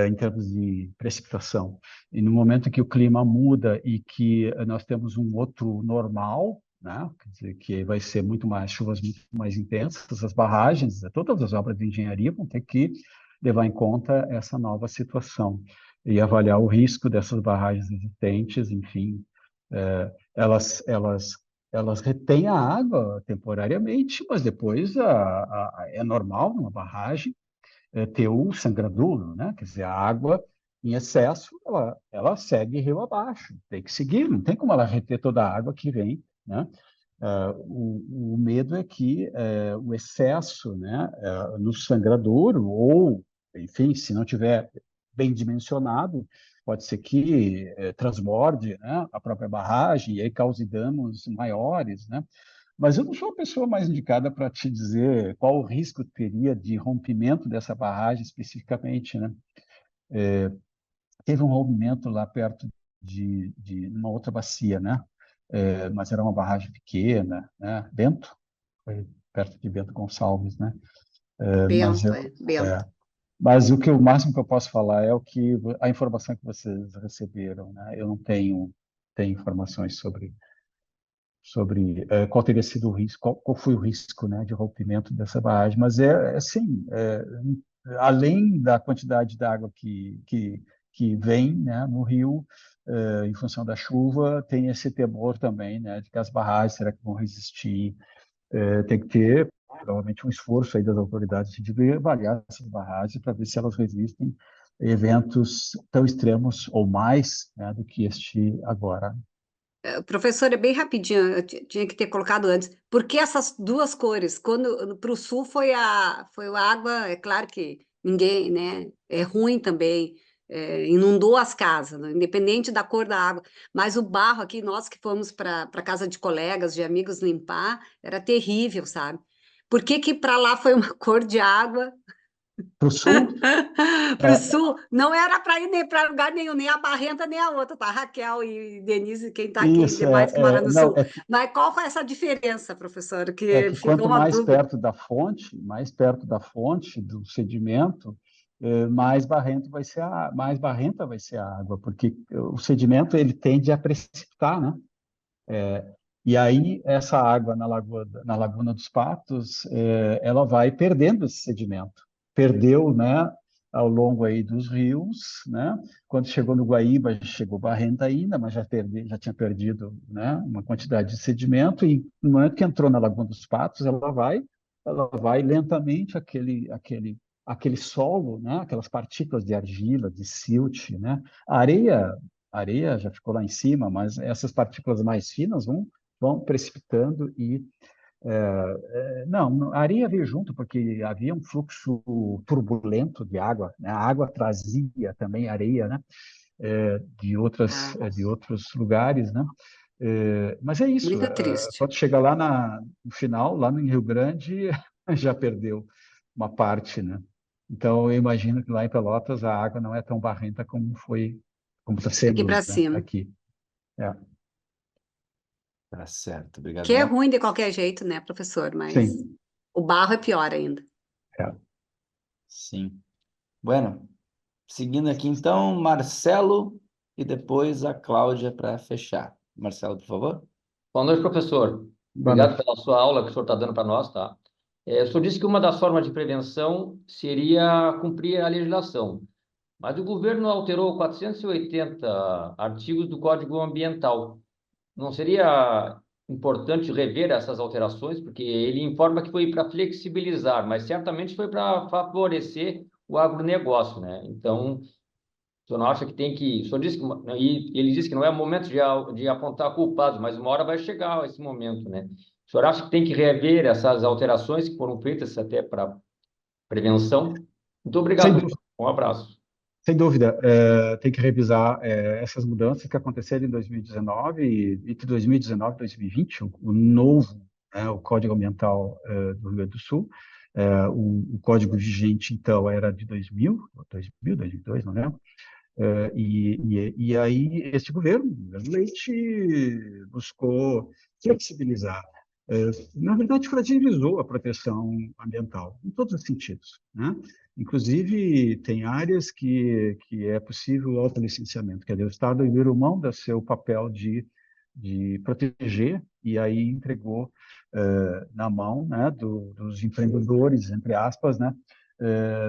Em termos de precipitação. E no momento que o clima muda e que nós temos um outro normal, né? Quer dizer, que vai ser chuvas muito mais intensas, as barragens, todas as obras de engenharia vão ter que levar em conta essa nova situação e avaliar o risco dessas barragens existentes, enfim, elas retêm a água temporariamente, mas depois é normal numa barragem ter o sangradouro, né? Quer dizer, a água em excesso, ela segue rio abaixo, tem que seguir, não tem como ela reter toda a água que vem, né? O medo é que o excesso, né, no sangradouro, ou, enfim, se não tiver bem dimensionado, pode ser que transborde, né, a própria barragem e aí cause danos maiores, né? Mas eu não sou a pessoa mais indicada para te dizer qual o risco teria de rompimento dessa barragem especificamente, né? Teve um rompimento lá perto de uma outra bacia, né? Mas era uma barragem pequena, né? Bento, foi perto de Bento Gonçalves, né? Mas Bento, eu, Bento. mas o máximo que eu posso falar é a informação que vocês receberam, né? Eu não tenho informações sobre qual teria sido o risco, qual foi o risco, né, de rompimento dessa barragem, mas assim, além da quantidade de água que que vem, né, no rio, em função da chuva, tem esse temor também, né, de que as barragens, será que vão resistir? Tem que ter, provavelmente, um esforço aí das autoridades de avaliar essas barragens para ver se elas resistem a eventos tão extremos ou mais, né, do que este agora. Professor, é bem rapidinho, eu tinha que ter colocado antes. Por que essas duas cores? Quando para o sul foi a água, é claro que ninguém, né? É ruim também, inundou as casas, né, independente da cor da água. Mas o barro aqui, nós que fomos para casa de colegas, de amigos limpar, era terrível, sabe? Por que que para lá foi uma cor de água? Para o sul, Para o sul, não era para ir nem para lugar nenhum, nem a Barrenta, nem a outra, tá? Raquel e Denise, quem está aqui, isso, demais que mora no não, sul. Mas qual foi essa diferença, professor? é Que que ficou quanto uma dúvida. mais perto da fonte do sedimento, mais barrenta vai ser a água, porque o sedimento ele tende a precipitar, né? E aí essa água na Laguna dos Patos, ela vai perdendo esse sedimento. Perdeu, né, ao longo aí dos rios, né? Quando chegou no Guaíba, chegou barrenta ainda, mas já tinha perdido, né, uma quantidade de sedimento, e no momento que entrou na Laguna dos Patos, ela vai lentamente aquele solo, né, aquelas partículas de argila, de silt, né? A areia já ficou lá em cima, mas essas partículas mais finas vão precipitando e não, a areia veio junto porque havia um fluxo turbulento de água, né? A água trazia também areia, né? De outros lugares, né? Mas é isso. Muito triste. Quando chega lá no final, lá no Rio Grande, já perdeu uma parte, né? Então eu imagino que lá em Pelotas a água não é tão barrenta como está Aqui sendo, para né, cima. aqui. É, Tá certo, Que é obrigadão. ruim de qualquer jeito, né, professor? Mas sim. o barro é pior ainda. É. Sim. Bueno, seguindo aqui então, Marcelo e depois a Cláudia para fechar. Marcelo, por favor. Boa noite, professor. Boa Obrigado noite. pela sua aula que o senhor está dando para nós, tá? O senhor disse que uma das formas de prevenção seria cumprir a legislação, mas o governo alterou 480 artigos do Código Ambiental. Não seria importante rever essas alterações, porque ele informa que foi para flexibilizar, mas certamente foi para favorecer o agronegócio, né? Então, o senhor não acha que tem que... O senhor disse que... E ele disse que não é momento de apontar culpados, mas uma hora vai chegar esse momento, né? O senhor acha que tem que rever essas alterações que foram feitas até para prevenção? Muito Sem obrigado. dúvida. Um abraço. Sem dúvida, tem que revisar essas mudanças que aconteceram em 2019 e entre 2019 e 2020, o novo, né, o Código Ambiental do Rio Grande do Sul. O código vigente, então, era de 2002, não lembro. E aí, este governo, o governo Leite, buscou flexibilizar. Na verdade, fragilizou a proteção ambiental, em todos os sentidos, né? Inclusive, tem áreas que é possível o autolicenciamento, quer dizer, o Estado virou mão do seu papel de proteger e aí entregou na mão, né, dos empreendedores, entre aspas, né,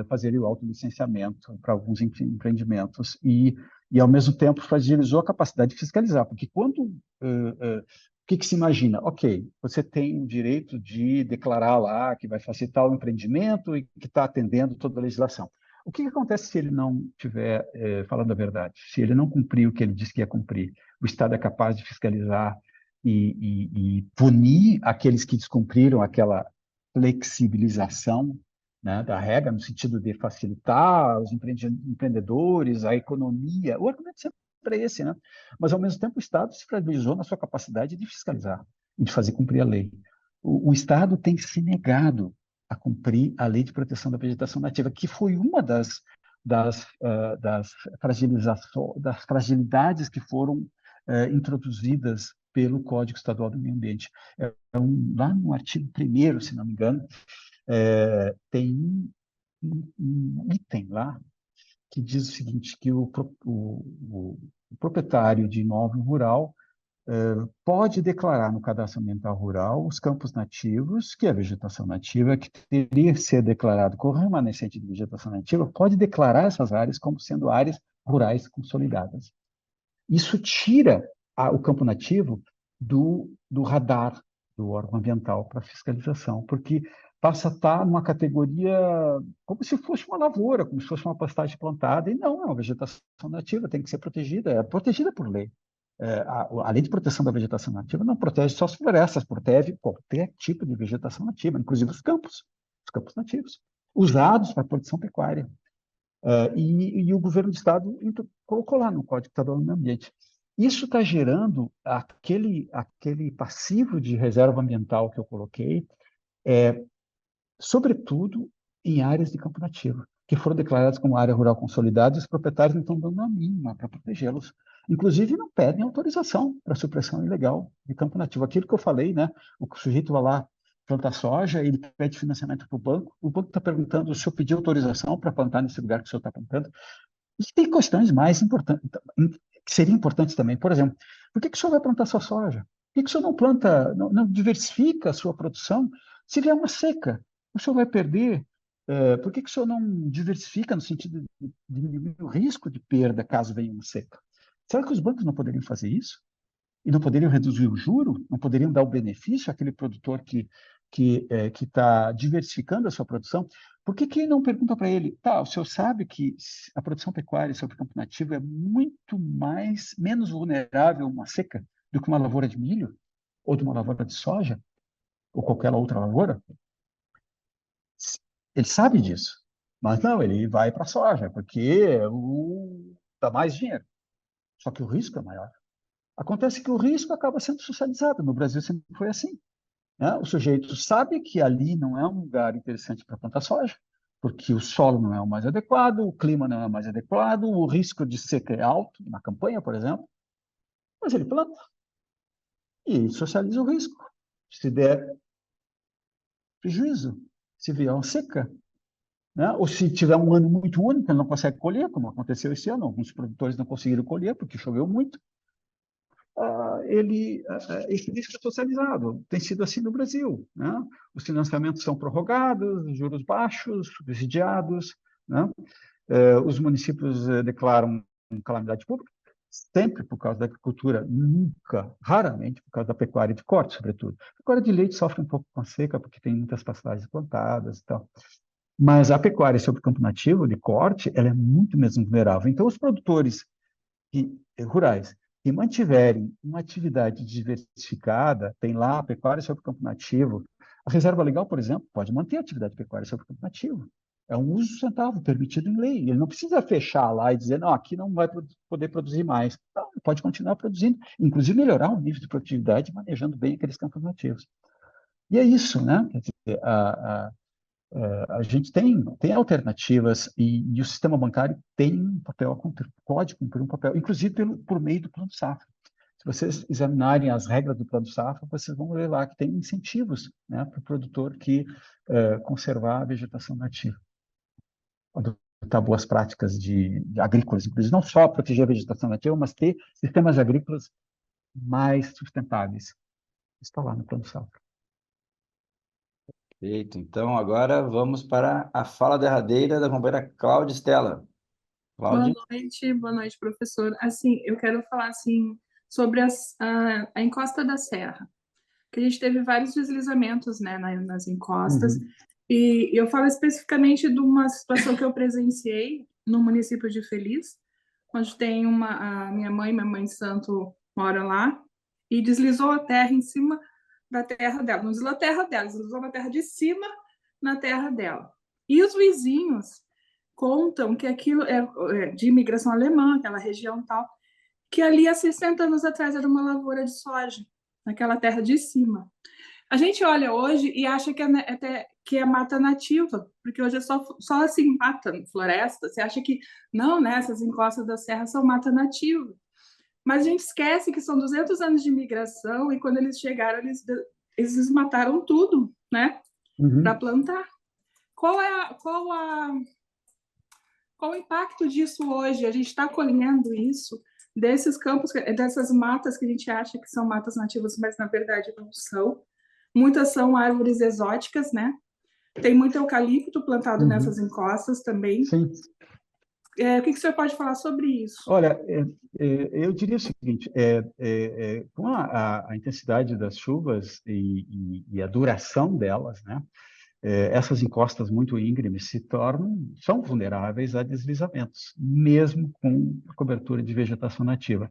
fazerem o autolicenciamento para alguns empreendimentos e, ao mesmo tempo, fragilizou a capacidade de fiscalizar, porque quando... o que se imagina? Ok, você tem o direito de declarar lá que vai facilitar o empreendimento e que está atendendo toda a legislação. O que acontece se ele não estiver falando a verdade? Se ele não cumprir o que ele disse que ia cumprir? O Estado é capaz de fiscalizar e punir aqueles que descumpriram aquela flexibilização, né, da regra, no sentido de facilitar os empreendedores, a economia. O argumento sempre é esse, né? Mas, ao mesmo tempo, o Estado se fragilizou na sua capacidade de fiscalizar e de fazer cumprir a lei. O Estado tem se negado a cumprir a Lei de Proteção da Vegetação Nativa, que foi uma das fragilidades que foram introduzidas pelo Código Estadual do Meio Ambiente. Lá no artigo 1º, se não me engano, tem um item lá que diz o seguinte, que o proprietário de imóvel rural pode declarar no cadastro ambiental rural os campos nativos, que é a vegetação nativa, que teria que ser declarado como remanescente de vegetação nativa, pode declarar essas áreas como sendo áreas rurais consolidadas. Isso tira o campo nativo do radar do órgão ambiental para fiscalização, porque passa a estar numa categoria como se fosse uma lavoura, como se fosse uma pastagem plantada, e não, é uma vegetação nativa, tem que ser protegida, é protegida por lei. A lei de proteção da vegetação nativa não protege só as florestas, protege qualquer tipo de vegetação nativa, inclusive os campos nativos, usados para produção pecuária. E o governo do estado colocou lá no Código Estadual do Meio Ambiente. Isso está gerando aquele passivo de reserva ambiental que eu coloquei, sobretudo em áreas de campo nativo, que foram declaradas como área rural consolidada, e os proprietários não estão dando a mínima para protegê-los. Inclusive, não pedem autorização para supressão ilegal de campo nativo. Aquilo que eu falei, né? O sujeito vai lá plantar soja, ele pede financiamento para o banco está perguntando se eu pedi autorização para plantar nesse lugar que o senhor está plantando. E tem questões mais importantes, que seriam importantes também. Por exemplo, por que o senhor vai plantar sua soja? Por que o senhor não planta, não diversifica a sua produção? Se vier uma seca, o senhor vai perder. Por que o senhor não diversifica no sentido de diminuir o risco de perda caso venha uma seca? Será que os bancos não poderiam fazer isso? E não poderiam reduzir o juro? Não poderiam dar o benefício àquele produtor que está diversificando a sua produção? Por que não pergunta para ele, o senhor sabe que a produção pecuária sobre campo nativo é muito menos vulnerável a uma seca do que uma lavoura de milho, ou de uma lavoura de soja, ou qualquer outra lavoura? Ele sabe disso, mas não, ele vai para a soja, porque dá mais dinheiro. Só que o risco é maior. Acontece que o risco acaba sendo socializado. No Brasil sempre foi assim. Né? O sujeito sabe que ali não é um lugar interessante para plantar soja, porque o solo não é o mais adequado, o clima não é o mais adequado, o risco de seca é alto, na campanha, por exemplo, mas ele planta. E socializa o risco. Se der prejuízo, se vier uma seca, né? Ou se tiver um ano muito único, ele não consegue colher, como aconteceu esse ano, alguns produtores não conseguiram colher porque choveu muito, esse risco é socializado. Tem sido assim no Brasil. Né? Os financiamentos são prorrogados, juros baixos, subsidiados. Né? Os municípios declaram calamidade pública, sempre por causa da agricultura, nunca, raramente por causa da pecuária de corte, sobretudo. A pecuária de leite sofre um pouco com a seca, porque tem muitas pastagens plantadas e tal. Mas a pecuária sobre campo nativo, de corte, ela é muito menos vulnerável. Então, os produtores rurais que mantiverem uma atividade diversificada, tem lá a pecuária sobre campo nativo, a reserva legal, por exemplo, pode manter a atividade pecuária sobre campo nativo. É um uso sustentável, permitido em lei. Ele não precisa fechar lá e dizer, não, aqui não vai poder produzir mais. Não, ele pode continuar produzindo, inclusive melhorar o nível de produtividade, manejando bem aqueles campos nativos. E é isso, né? Quer dizer, a gente tem alternativas e o sistema bancário tem um papel, pode cumprir um papel, inclusive por meio do Plano Safra. Se vocês examinarem as regras do Plano Safra, vocês vão ver lá que tem incentivos, né, para o produtor conservar a vegetação nativa, adotar boas práticas de agrícolas, inclusive não só proteger a vegetação nativa, mas ter sistemas agrícolas mais sustentáveis. Está lá no Plano Safra. Perfeito. Então, agora vamos para a fala derradeira da companheira Cláudia Stella. Cláudia? Boa noite, professor. Assim, eu quero falar assim sobre a encosta da Serra, que a gente teve vários deslizamentos, né, nas encostas, e eu falo especificamente de uma situação que eu presenciei no município de Feliz, onde tem a minha mãe santo mora lá, e deslizou a terra em cima da terra dela. Não deslizou a terra dela, deslizou na terra de cima, na terra dela. E os vizinhos contam que aquilo é de imigração alemã, aquela região tal, que ali há 60 anos atrás era uma lavoura de soja, naquela terra de cima. A gente olha hoje e acha que é mata nativa, porque hoje é só assim, mata, floresta. Você acha que não, né? Essas encostas da serra são mata nativa. Mas a gente esquece que são 200 anos de imigração e quando eles chegaram, eles desmataram tudo, né? Para plantar. Qual o impacto disso hoje? A gente está colhendo isso desses campos, dessas matas que a gente acha que são matas nativas, mas na verdade não são. Muitas são árvores exóticas, né? Tem muito eucalipto plantado nessas encostas também. Sim. O que o senhor pode falar sobre isso? Olha, eu diria o seguinte, com a intensidade das chuvas e a duração delas, né, essas encostas muito íngremes são vulneráveis a deslizamentos, mesmo com a cobertura de vegetação nativa.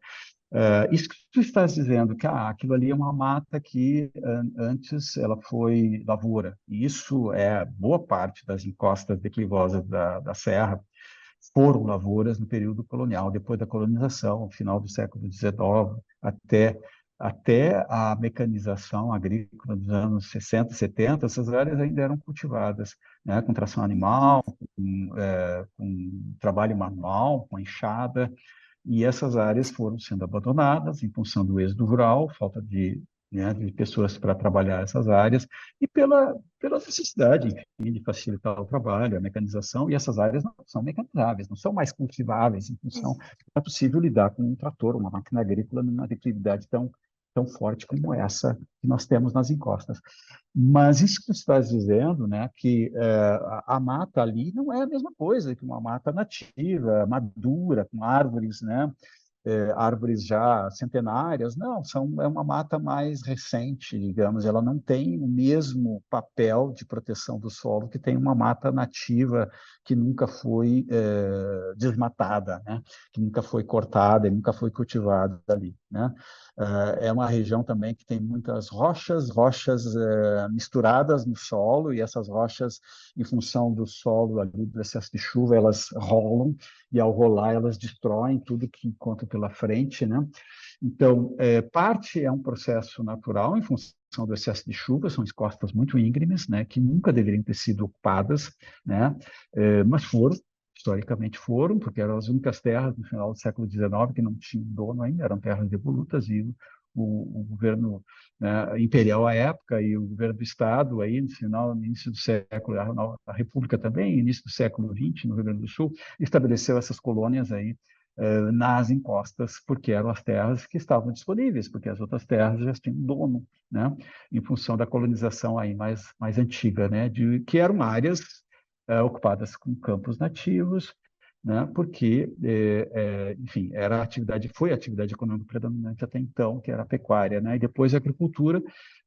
Isso que tu estás dizendo, que aquilo ali é uma mata que antes ela foi lavoura, e isso é boa parte das encostas declivosas da serra, foram lavouras no período colonial, depois da colonização, no final do século XIX, até a mecanização agrícola dos anos 60, 70, essas áreas ainda eram cultivadas, né, com tração animal, com trabalho manual, com enxada, e essas áreas foram sendo abandonadas em função do êxodo rural, falta de pessoas para trabalhar essas áreas, e pela necessidade, enfim, de facilitar o trabalho, a mecanização, e essas áreas não são mecanizáveis, não são mais cultiváveis, em função que não é possível lidar com um trator, uma máquina agrícola, numa atividade tão forte como essa que nós temos nas encostas. Mas isso que você está dizendo, né, que a mata ali não é a mesma coisa que uma mata nativa, madura, com árvores, né, árvores já centenárias, não, é uma mata mais recente, digamos, ela não tem o mesmo papel de proteção do solo que tem uma mata nativa que nunca foi desmatada, né, que nunca foi cortada, nunca foi cultivada ali, né. É uma região também que tem muitas rochas misturadas no solo, e essas rochas, em função do solo ali, do excesso de chuva, elas rolam, e ao rolar elas destroem tudo que encontram pela frente, né? Então, parte é um processo natural em função do excesso de chuva, são encostas muito íngremes, né, que nunca deveriam ter sido ocupadas, né, mas historicamente foram, porque eram as únicas terras no final do século XIX que não tinham dono ainda, eram terras devolutas, e o governo, né, imperial à época e o governo do Estado, aí, no início do século, a República também, início do século XX, no Rio Grande do Sul, estabeleceu essas colônias aí nas encostas, porque eram as terras que estavam disponíveis, porque as outras terras já tinham dono, né, em função da colonização aí mais antiga, né, que eram áreas ocupadas com campos nativos, né, porque, enfim, foi a atividade econômica predominante até então, que era a pecuária, né, e depois a agricultura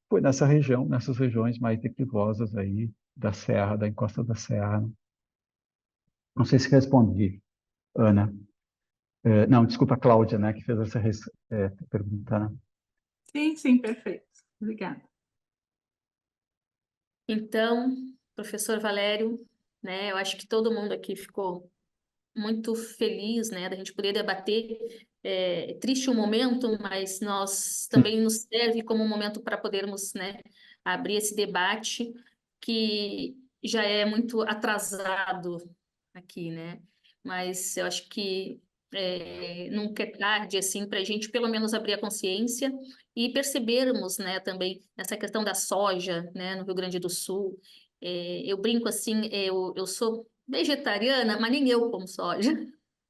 foi nessas regiões mais declivosas aí da serra, da encosta da serra. Não sei se respondi, Ana. Não, desculpa, Cláudia, né, que fez essa pergunta, né? Sim, perfeito. Obrigada. Então, professor Valério, né, eu acho que todo mundo aqui ficou muito feliz, né, da gente poder debater. É triste o momento, mas nós também nos serve como um momento para podermos, né, abrir esse debate que já é muito atrasado aqui, né? Mas eu acho que nunca é tarde assim para a gente pelo menos abrir a consciência e percebermos, né, também essa questão da soja, né, no Rio Grande do Sul. Eu brinco assim, eu sou vegetariana, mas nem eu como soja.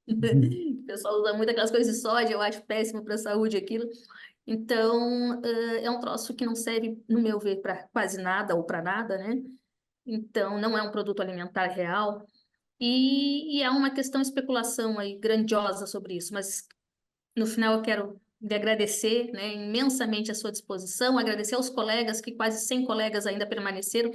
O pessoal usa muito aquelas coisas de soja, eu acho péssimo para a saúde aquilo. Então, é um troço que não serve, no meu ver, para quase nada ou para nada, né? Então, não é um produto alimentar real. E há uma questão de especulação aí grandiosa sobre isso, mas no final eu quero lhe agradecer, né, imensamente a sua disposição, agradecer aos colegas, que quase 100 colegas ainda permaneceram.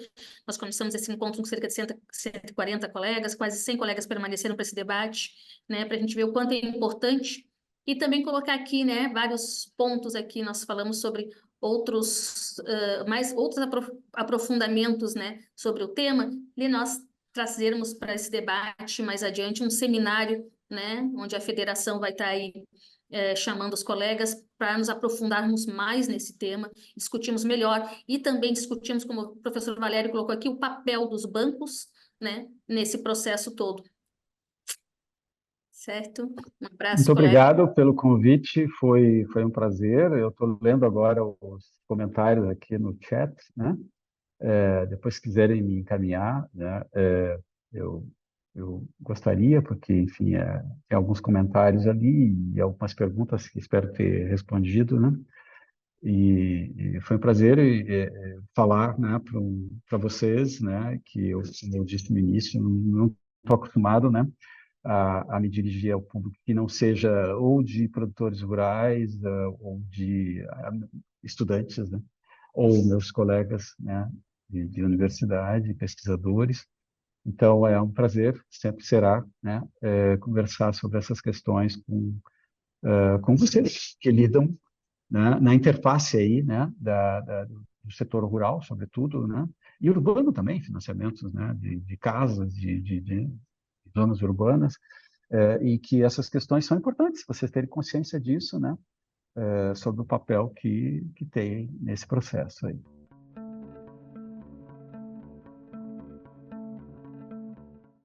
Nós começamos esse encontro com cerca de 140 colegas, quase 100 colegas permaneceram para esse debate, né, para a gente ver o quanto é importante. E também colocar aqui, né, vários pontos aqui, nós falamos sobre outros aprofundamentos, né, sobre o tema, e nós trazermos para esse debate mais adiante um seminário, né, onde a federação vai estar aí chamando os colegas para nos aprofundarmos mais nesse tema, discutirmos melhor e também discutirmos, como o professor Valério colocou aqui, o papel dos bancos, né, nesse processo todo. Certo? Um abraço, Muito colega. obrigado pelo convite, foi um prazer. Eu estou lendo agora os comentários aqui no chat, né? Depois, se quiserem me encaminhar, né, eu gostaria, porque, enfim, tem alguns comentários ali e algumas perguntas que espero ter respondido, né? E foi um prazer falar, né, para vocês, né, que como eu disse no início, não estou acostumado, né, a me dirigir ao público que não seja ou de produtores rurais ou de estudantes, né? Ou meus colegas, né, de universidade, pesquisadores. Então, é um prazer, sempre será, né, conversar sobre essas questões com vocês, que lidam, né, na interface aí, né, do setor rural, sobretudo, né, e urbano também, financiamentos, né, de casas, de zonas urbanas, e que essas questões são importantes, vocês terem consciência disso, né, sobre o papel que tem nesse processo aí.